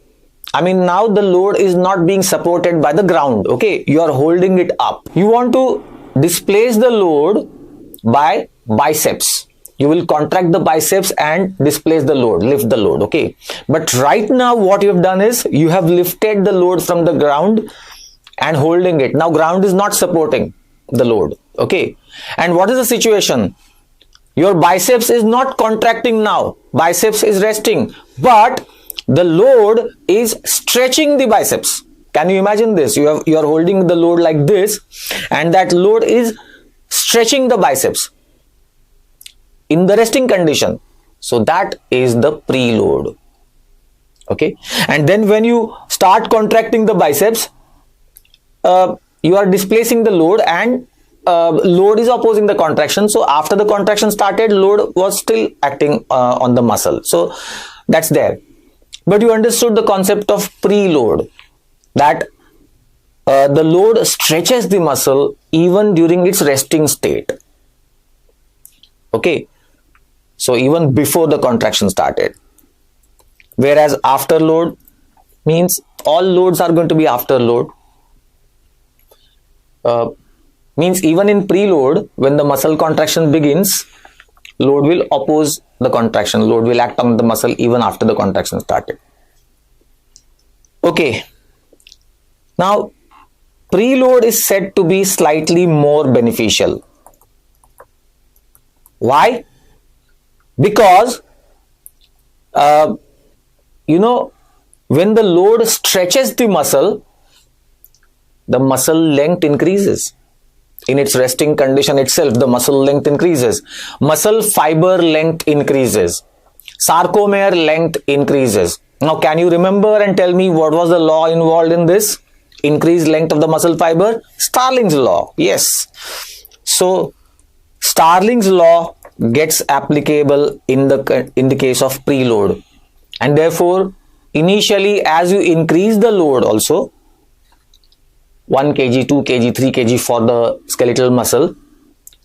I mean, now the load is not being supported by the ground. Okay, you are holding it up. You want to displace the load by biceps. You will contract the biceps and displace the load, lift the load. Okay, but right now what you have done is you have lifted the load from the ground and holding it. Now ground is not supporting the load. Okay, and what is the situation? Your biceps is not contracting now. Biceps is resting, but the load is stretching the biceps. Can you imagine this? You are holding the load like this, and that load is stretching the biceps in the resting condition. So that is the preload. Okay, and then when you start contracting the biceps, you are displacing the load and load is opposing the contraction. So after the contraction started, load was still acting on the muscle. So that's there. But you understood the concept of preload, that the load stretches the muscle even during its resting state. Okay, so even before the contraction started. Whereas afterload means all loads are going to be afterload. Means even in preload, when the muscle contraction begins, load will oppose the contraction. Load will act on the muscle even after the contraction started. Okay. Now, preload is said to be slightly more beneficial. Why? Because, when the load stretches the muscle length increases. In its resting condition itself, the muscle length increases. Muscle fiber length increases. Sarcomere length increases. Now, can you remember and tell me what was the law involved in this? Increased length of the muscle fiber? Starling's law. Yes. So, Starling's law gets applicable in the case of preload. And therefore, initially, as you increase the load also, 1 kg, 2 kg, 3 kg for the skeletal muscle,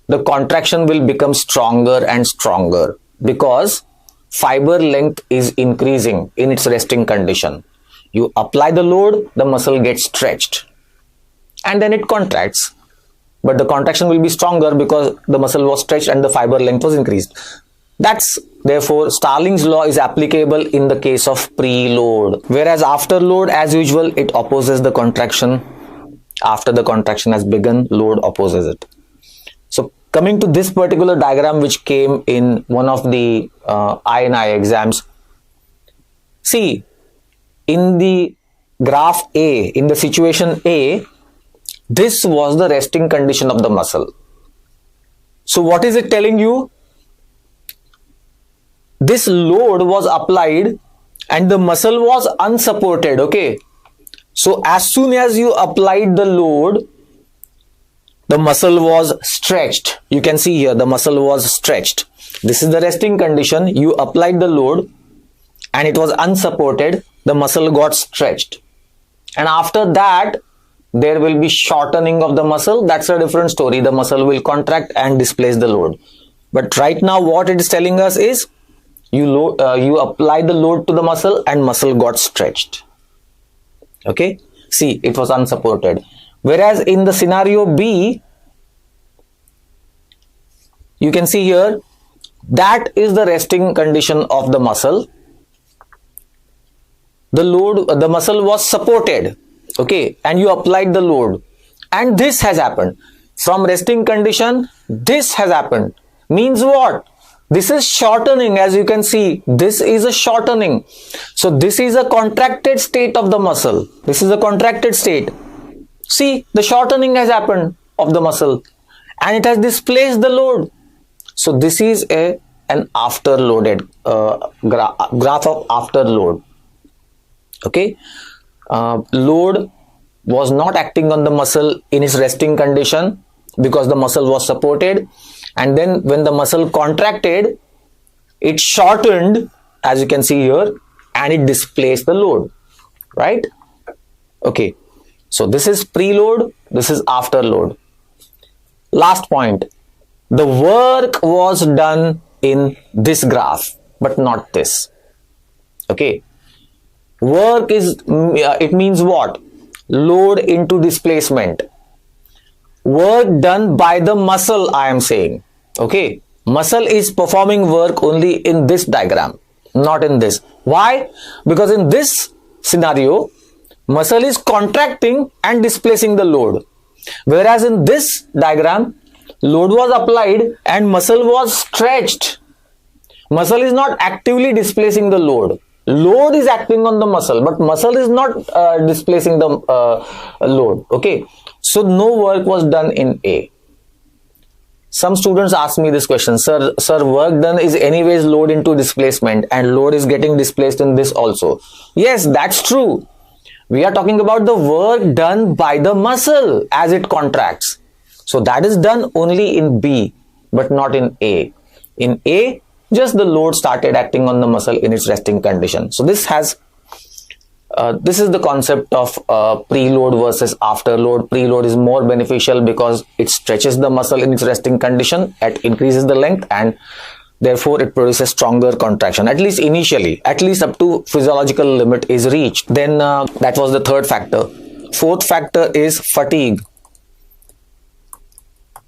the contraction will become stronger and stronger because fiber length is increasing in its resting condition. You apply the load, the muscle gets stretched and then it contracts. But the contraction will be stronger because the muscle was stretched and the fiber length was increased. That's therefore Starling's law is applicable in the case of preload. Whereas afterload, as usual, it opposes the contraction. After the contraction has begun, load opposes it. So coming to this particular diagram which came in one of the I&I exams. See, in the graph A, in the situation A, this was the resting condition of the muscle. So what is it telling you? This load was applied and the muscle was unsupported. Okay, so as soon as you applied the load, the muscle was stretched. You can see here the muscle was stretched. This is the resting condition. You applied the load and it was unsupported. The muscle got stretched, and after that there will be shortening of the muscle. That's a different story. The muscle will contract and displace the load. But right now what it is telling us is you apply the load to the muscle and muscle got stretched. Okay, see, it was unsupported. Whereas in the scenario B, you can see here that is the resting condition of the muscle. The muscle was supported, okay, and you applied the load, and this has happened. From resting condition, this has happened. Means what? This is shortening. As you can see, this is a shortening. So this is a contracted state of the muscle. This is a contracted state. See, the shortening has happened of the muscle and it has displaced the load. So this is an after loaded graph of after load. Okay, load was not acting on the muscle in its resting condition because the muscle was supported, and then when the muscle contracted, it shortened, as you can see here, and it displaced the load, right? Okay, so this is preload, this is after load. Last point, the work was done in this graph but not this. Okay, work is it means what? Load into displacement. Work done by the muscle, I am saying. Okay, muscle is performing work only in this diagram, not in this. Why? Because in this scenario, muscle is contracting and displacing the load, whereas in this diagram, load was applied and muscle was stretched. Muscle is not actively displacing the load. Load is acting on the muscle, but muscle is not displacing the load. Okay, so no work was done in A. Some students ask me this question, sir, work done is anyways load into displacement and load is getting displaced in this also. Yes, that's true. We are talking about the work done by the muscle as it contracts. So that is done only in B, but not in A. In A, just the load started acting on the muscle in its resting condition. So this is the concept of preload versus afterload. Preload is more beneficial because it stretches the muscle in its resting condition, it increases the length, and therefore it produces stronger contraction, at least initially, at least up to physiological limit is reached. Then that was the third factor. Fourth factor is fatigue.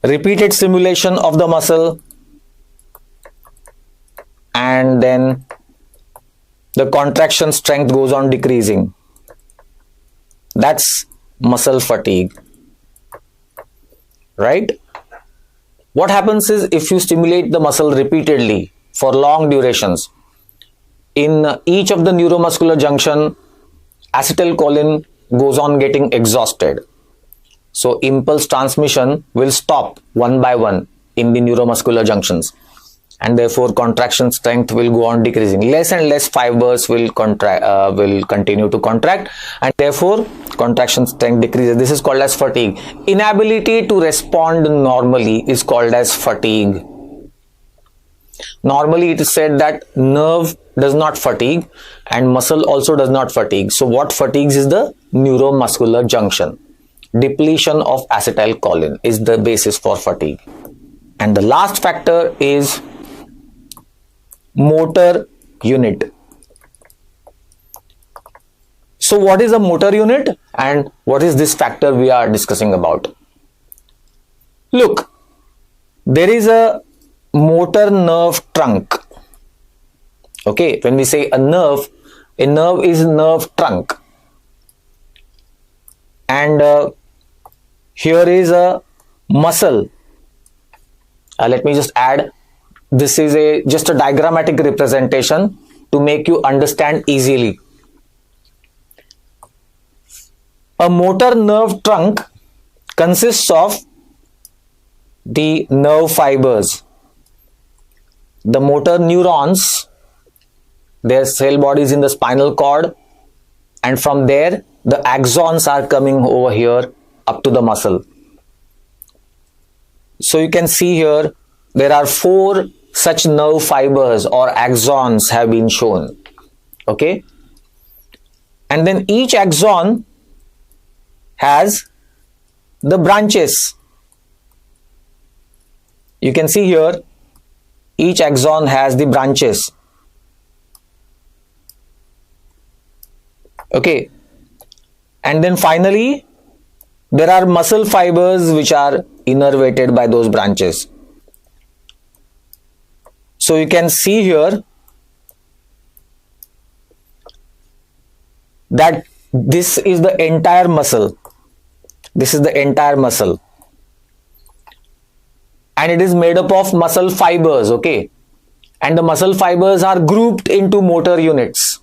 Repeated stimulation of the muscle, and then the contraction strength goes on decreasing. That's muscle fatigue, right? What happens is if you stimulate the muscle repeatedly for long durations, in each of the neuromuscular junction, acetylcholine goes on getting exhausted. So impulse transmission will stop one by one in the neuromuscular junctions, and therefore contraction strength will go on decreasing. Less and less fibers will continue to contract, and therefore contraction strength decreases. This is called as fatigue. Inability to respond normally is called as fatigue. Normally it is said that nerve does not fatigue and muscle also does not fatigue. So what fatigues is the neuromuscular junction. Depletion of acetylcholine is the basis for fatigue. And the last factor is motor unit. So what is a motor unit and what is this factor we are discussing about? Look, there is a motor nerve trunk. Okay, when we say a nerve is nerve trunk, and here is a muscle. Let me just add, this is just a diagrammatic representation to make you understand easily. A motor nerve trunk consists of the nerve fibers, the motor neurons, their cell bodies in the spinal cord, and from there the axons are coming over here up to the muscle. So you can see here there are 4 such nerve fibers or axons have been shown. Okay, and then each axon has the branches. You can see here each axon has the branches. Okay, and then finally there are muscle fibers which are innervated by those branches. So you can see here that this is the entire muscle. This is the entire muscle, and it is made up of muscle fibers. Okay, and the muscle fibers are grouped into motor units.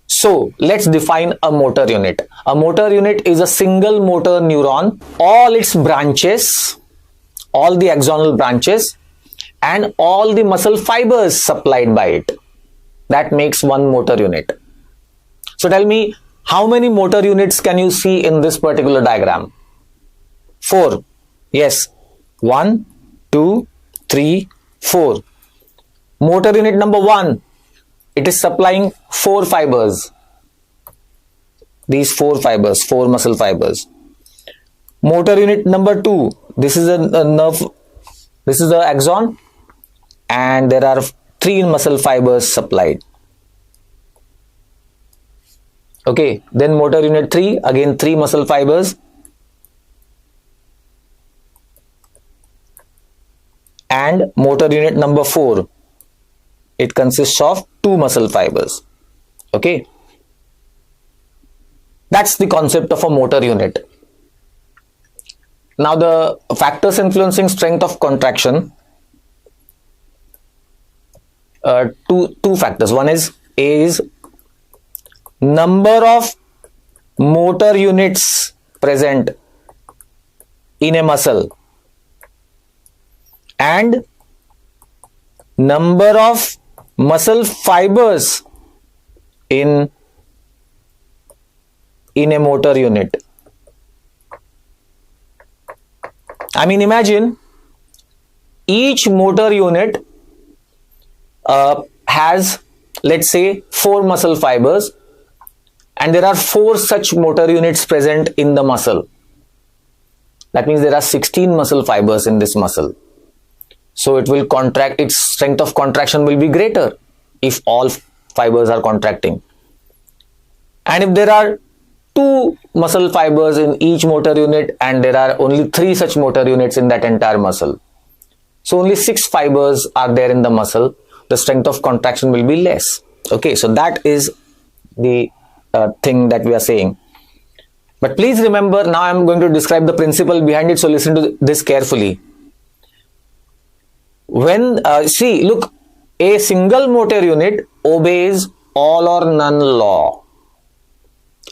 So let's define a motor unit. A motor unit is a single motor neuron, all its branches, all the axonal branches, and all the muscle fibers supplied by it. That makes one motor unit. So tell me, how many motor units can you see in this particular diagram? 4. Yes. 1, 2, 3, 4. Motor unit number 1, it is supplying 4 fibers. These 4 fibers, 4 muscle fibers. Motor unit number 2, this is a nerve, this is the axon, and there are 3 muscle fibers supplied. Okay, then motor unit 3, again 3 muscle fibers, and motor unit number 4, it consists of 2 muscle fibers. Okay, that's the concept of a motor unit. Now the factors influencing strength of contraction, two factors. One is number of motor units present in a muscle and number of muscle fibers in a motor unit. I mean, imagine each motor unit has, let's say, 4 muscle fibers, and there are 4 such motor units present in the muscle. That means there are 16 muscle fibers in this muscle. So it will contract, its strength of contraction will be greater if all fibers are contracting. And if there are 2 muscle fibers in each motor unit and there are only 3 such motor units in that entire muscle, so only 6 fibers are there in the muscle, the strength of contraction will be less. Okay, so that is the thing that we are saying. But please remember, now I am going to describe the principle behind it, so listen to this carefully. When see, look, a single motor unit obeys all or none law.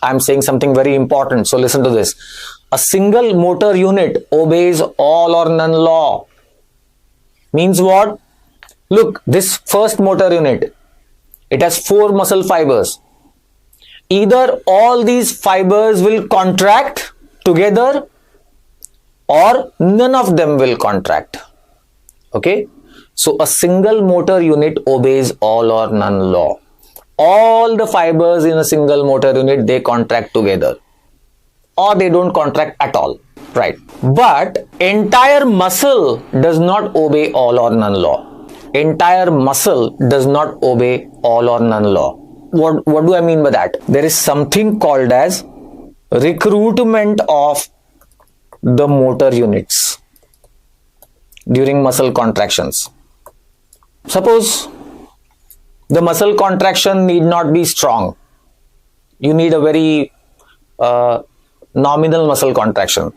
I am saying something very important, so listen to this. A single motor unit obeys all or none law. Means what? Look, this first motor unit, it has 4 muscle fibers. Either all these fibers will contract together or none of them will contract. Okay, so a single motor unit obeys all or none law. All the fibers in a single motor unit, they contract together or they don't contract at all, right? But entire muscle does not obey all or none law. Entire muscle does not obey all or none law. What do I mean by that? There is something called as recruitment of the motor units during muscle contractions. Suppose the muscle contraction need not be strong. You need a very nominal muscle contraction.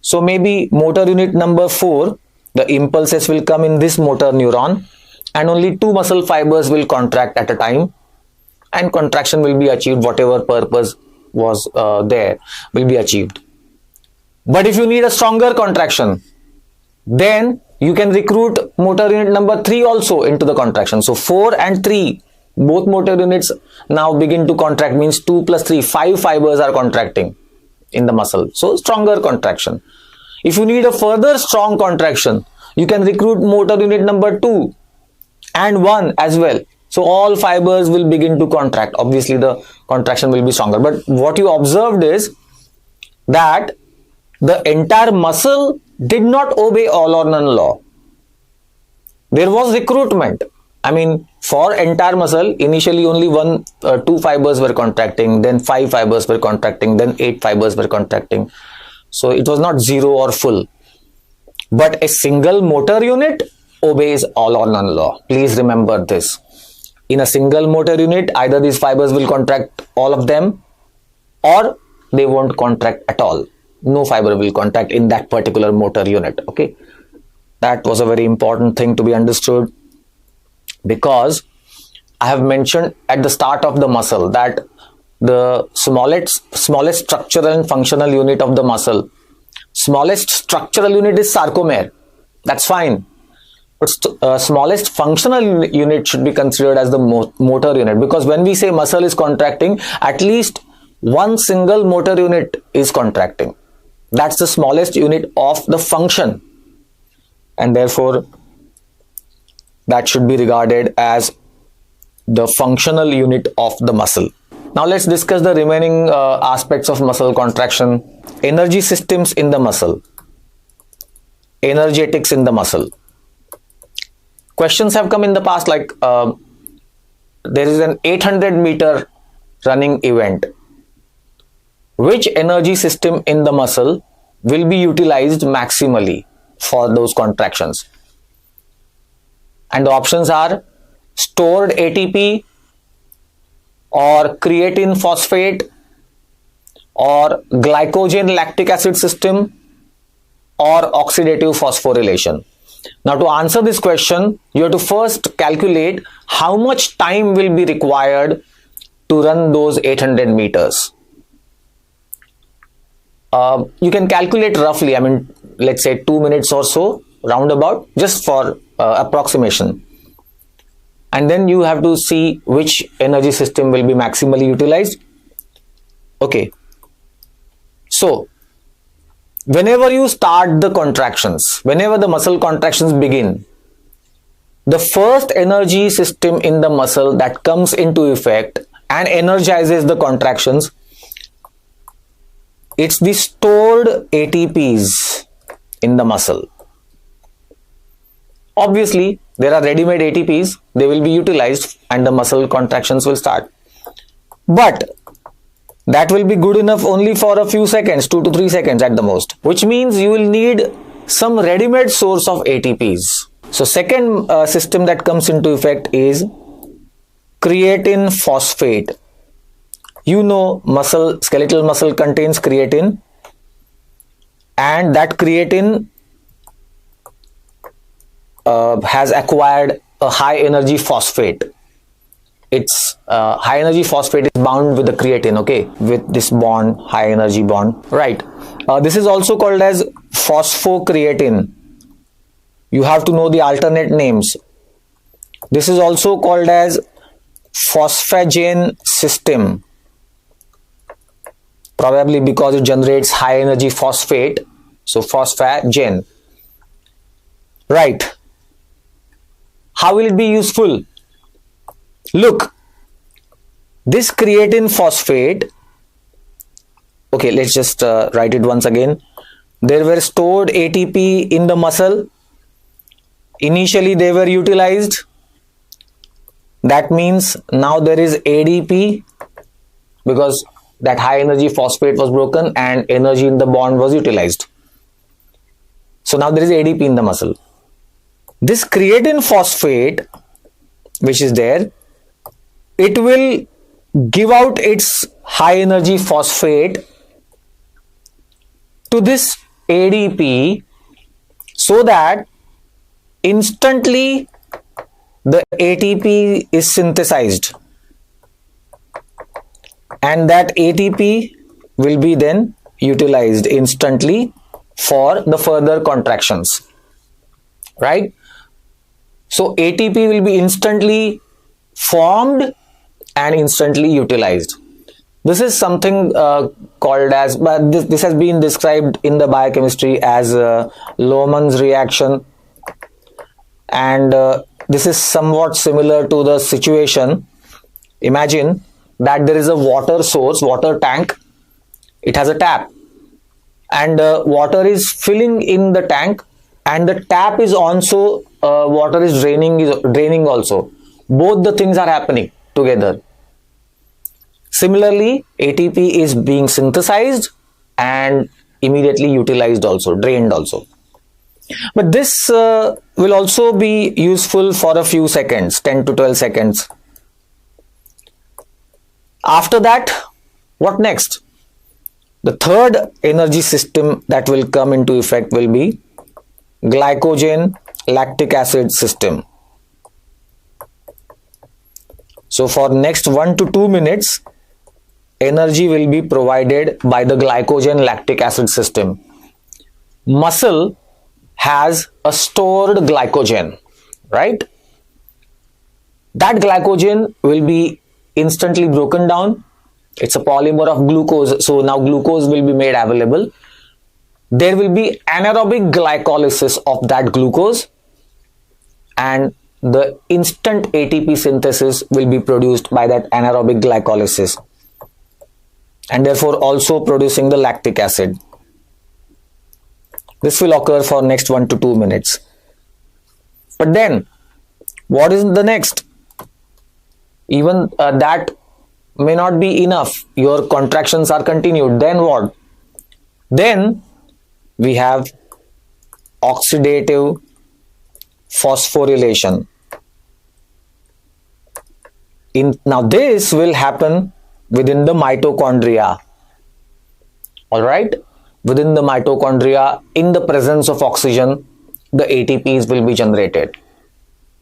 So maybe motor unit number 4, the impulses will come in this motor neuron and only 2 muscle fibers will contract at a time, and contraction will be achieved, whatever purpose was there will be achieved. But if you need a stronger contraction, then you can recruit motor unit number 3 also into the contraction. So 4 and 3, both motor units now begin to contract, means 2 plus 3, 5 fibers are contracting in the muscle. So stronger contraction. If you need a further strong contraction, you can recruit motor unit number 2 and 1 as well. So all fibers will begin to contract. Obviously the contraction will be stronger. But what you observed is that the entire muscle did not obey all or none law. There was recruitment. I mean, for entire muscle, initially only 2 fibers were contracting, then 5 fibers were contracting, then 8 fibers were contracting. So it was not 0 or full. But a single motor unit obeys all or none law. Please remember this. In a single motor unit, either these fibers will contract all of them, or they won't contract at all. No fiber will contract in that particular motor unit. Okay, that was a very important thing to be understood, because I have mentioned at the start of the muscle that the smallest structural and functional unit of the muscle, smallest structural unit is sarcomere. That's fine. But smallest functional unit should be considered as the motor unit, because when we say muscle is contracting, at least one single motor unit is contracting. That's the smallest unit of the function, and therefore that should be regarded as the functional unit of the muscle. Now let's discuss the remaining aspects of muscle contraction. Energy systems in the muscle, energetics in the muscle. Questions have come in the past, like there is an 800-meter running event. Which energy system in the muscle will be utilized maximally for those contractions? And the options are stored ATP, or creatine phosphate, or glycogen lactic acid system, or oxidative phosphorylation. Now, to answer this question, you have to first calculate how much time will be required to run those 800 meters. You can calculate roughly, I mean, let's say 2 minutes or so, roundabout, just for approximation. And then you have to see which energy system will be maximally utilized. Okay. So, whenever you start the contractions, whenever the muscle contractions begin, the first energy system in the muscle that comes into effect and energizes the contractions, it's the stored ATPs in the muscle. Obviously, there are ready-made ATPs, they will be utilized and the muscle contractions will start. But that will be good enough only for a few seconds, 2 to 3 seconds at the most, which means you will need some ready-made source of ATPs. So second system that comes into effect is creatine phosphate. You know, skeletal muscle contains creatine, and that creatine has acquired a high energy phosphate. Its high energy phosphate is bound with the creatine, okay, with this bond, high energy bond, right? This is also called as phosphocreatine. You have to know the alternate names. This is also called as phosphagen system, probably because it generates high energy phosphate. So phosphagen, right? How will it be useful? Look, this creatine phosphate, okay, let's just write it once again. There were stored ATP in the muscle. Initially they were utilized. That means now there is ADP, because that high energy phosphate was broken and energy in the bond was utilized. So now there is ADP in the muscle. This creatine phosphate, which is there, it will give out its high energy phosphate to this ADP, so that instantly the ATP is synthesized, and that ATP will be then utilized instantly for the further contractions. right? So ATP will be instantly formed and instantly utilized. This is something called as, but this has been described in the biochemistry as Lohmann's reaction, and this is somewhat similar to the situation. Imagine that there is a water source, water tank. It has a tap, and water is filling in the tank, and the tap is also water is draining also. Both the things are happening together. Similarly, ATP is being synthesized and immediately utilized also, drained also. But this will also be useful for a few seconds, 10 to 12 seconds. After that, what next? The third energy system that will come into effect will be glycogen lactic acid system. So for next 1 to 2 minutes, energy will be provided by the glycogen lactic acid system. Muscle has a stored glycogen, right? That glycogen will be instantly broken down. It's a polymer of glucose, so now glucose will be made available. There will be anaerobic glycolysis of that glucose, and the instant ATP synthesis will be produced by that anaerobic glycolysis, and therefore also producing the lactic acid. This will occur for next 1 to 2 minutes. But then, what is the next? Even that may not be enough. Your contractions are continued. Then what? Then we have oxidative phosphorylation. Now this will happen within the mitochondria. Alright? Within the mitochondria, in the presence of oxygen, the ATPs will be generated.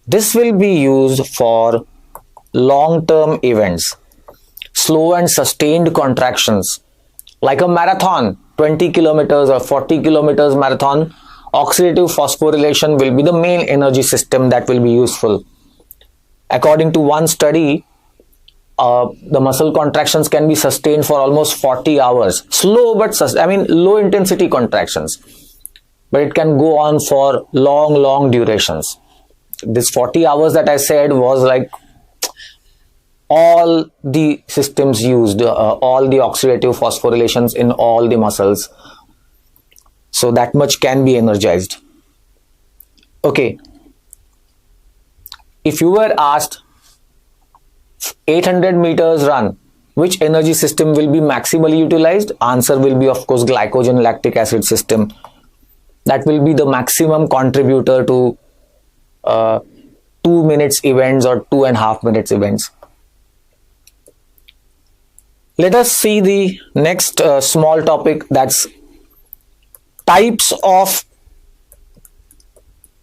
This will be used for long-term events, slow and sustained contractions, like a marathon, 20 kilometers or 40 kilometers marathon. Oxidative phosphorylation will be the main energy system that will be useful. According to one study, the muscle contractions can be sustained for almost 40 hours. Slow but low intensity contractions, but it can go on for long durations. This 40 hours that I said was like all the systems used, all the oxidative phosphorylations in all the muscles. So that much can be energized. Okay. If you were asked 800 meters run, which energy system will be maximally utilized? Answer will be, of course, glycogen lactic acid system. That will be the maximum contributor to 2 minutes events or 2.5 minutes events. Let us see the next small topic, that's types of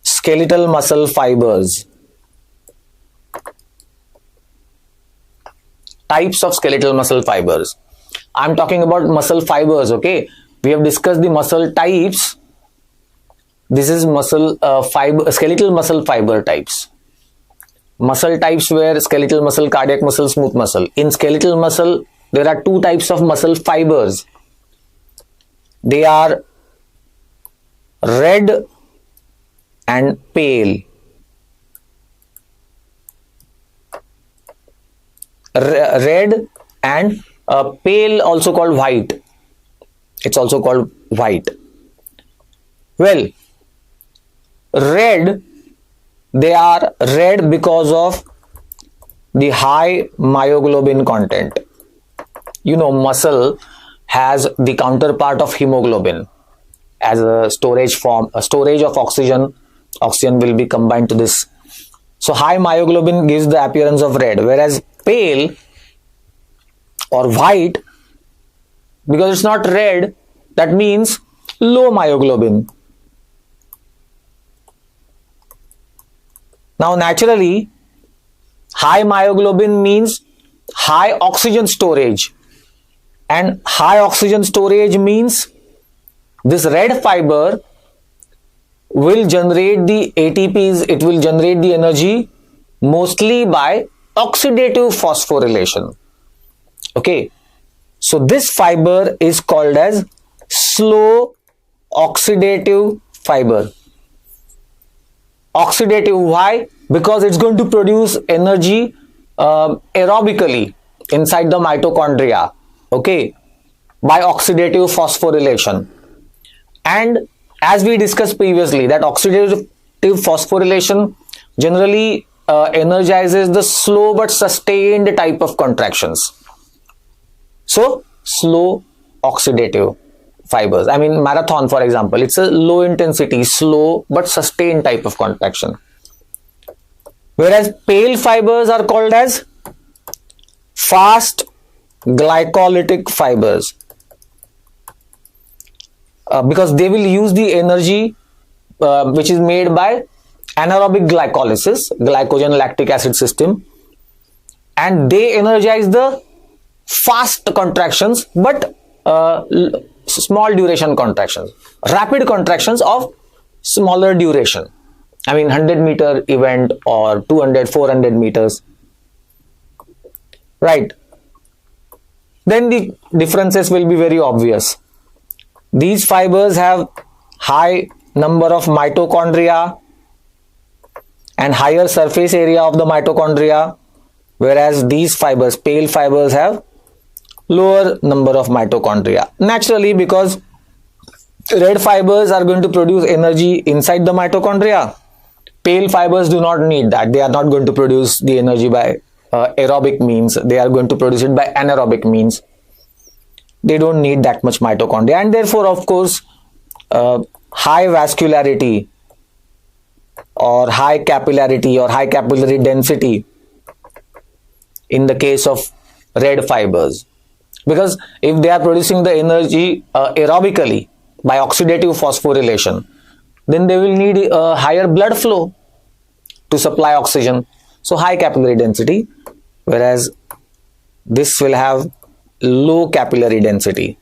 skeletal muscle fibers. Types of skeletal muscle fibers. I'm talking about muscle fibers, okay? We have discussed the muscle types. This is muscle skeletal muscle fiber types. Muscle types were skeletal muscle, cardiac muscle, smooth muscle. In skeletal muscle, there are two types of muscle fibers. They are red and pale. Red and pale, also called white. It's also called white. Well, red, they are red because of the high myoglobin content. You know, muscle has the counterpart of hemoglobin as a storage form, a storage of oxygen. Oxygen will be combined to this. So high myoglobin gives the appearance of red, whereas pale or white, because it's not red, that means low myoglobin. Now naturally, high myoglobin means high oxygen storage, and high oxygen storage means this red fiber will generate the ATPs, it will generate the energy mostly by oxidative phosphorylation. Okay, so this fiber is called as slow oxidative fiber. Oxidative, why? Because it's going to produce energy aerobically inside the mitochondria, okay, by oxidative phosphorylation. And as we discussed previously, that oxidative phosphorylation generally energizes the slow but sustained type of contractions. So slow oxidative fibers, I mean marathon for example, it's a low intensity, slow but sustained type of contraction. Whereas pale fibers are called as fast glycolytic fibers, because they will use the energy which is made by anaerobic glycolysis, glycogen lactic acid system, and they energize the fast contractions but small duration contractions, rapid contractions of smaller duration. I mean 100-meter event or 200, 400 meters, right? Then the differences will be very obvious. These fibers have high number of mitochondria and higher surface area of the mitochondria, whereas these fibers, pale fibers, have lower number of mitochondria. Naturally, because red fibers are going to produce energy inside the mitochondria, pale fibers do not need that. They are not going to produce the energy by aerobic means. They are going to produce it by anaerobic means. They don't need that much mitochondria, and therefore, of course, high vascularity or high capillarity or high capillary density in the case of red fibers. Because if they are producing the energy aerobically by oxidative phosphorylation, then they will need a higher blood flow to supply oxygen. So high capillary density, whereas this will have low capillary density.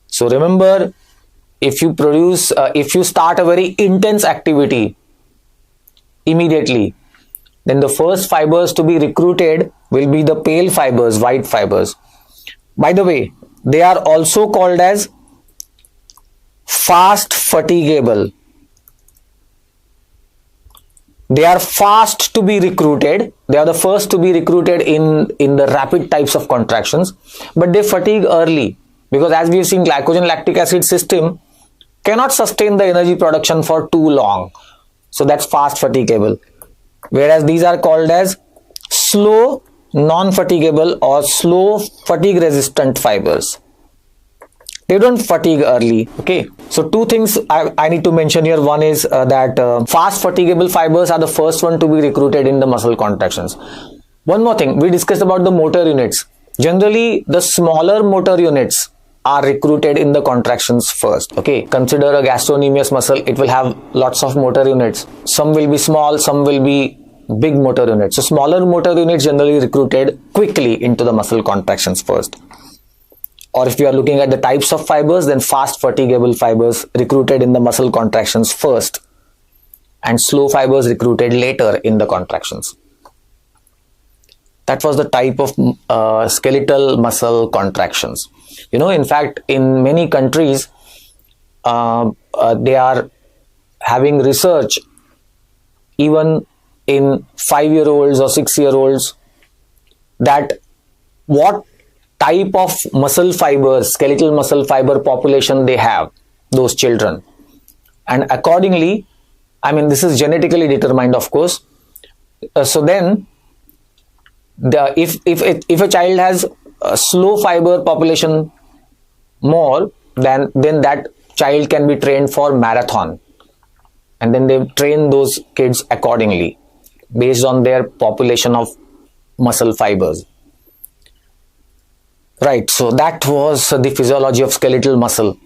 So remember, if you start a very intense activity immediately, then the first fibers to be recruited will be the pale fibers, white fibers. By the way, they are also called as fast fatigable. They are fast to be recruited. They are the first to be recruited in the rapid types of contractions, but they fatigue early, because as we have seen, glycogen lactic acid system cannot sustain the energy production for too long. So that's fast fatigable. Whereas these are called as slow non-fatigable or slow fatigue resistant fibers. They don't fatigue early. Okay, so two things I need to mention here. One is that fast fatigable fibers are the first one to be recruited in the muscle contractions. One more thing, we discussed about the motor units. Generally, the smaller motor units are recruited in the contractions first. Okay, consider a gastrocnemius muscle. It will have lots of motor units. Some will be small, some will be big motor units. So smaller motor units generally recruited quickly into the muscle contractions first. Or if you are looking at the types of fibers, then fast fatigable fibers recruited in the muscle contractions first, and slow fibers recruited later in the contractions. That was the type of skeletal muscle contractions. You know, in fact, in many countries, they are having research even in 5-year-olds or 6-year-olds, that what type of muscle fibers, skeletal muscle fiber population they have, those children. And accordingly, I mean, this is genetically determined, of course. So then, if a child has a slow fiber population more, then that child can be trained for marathon. And then they train those kids accordingly based on their population of muscle fibers. Right, so that was the physiology of skeletal muscle.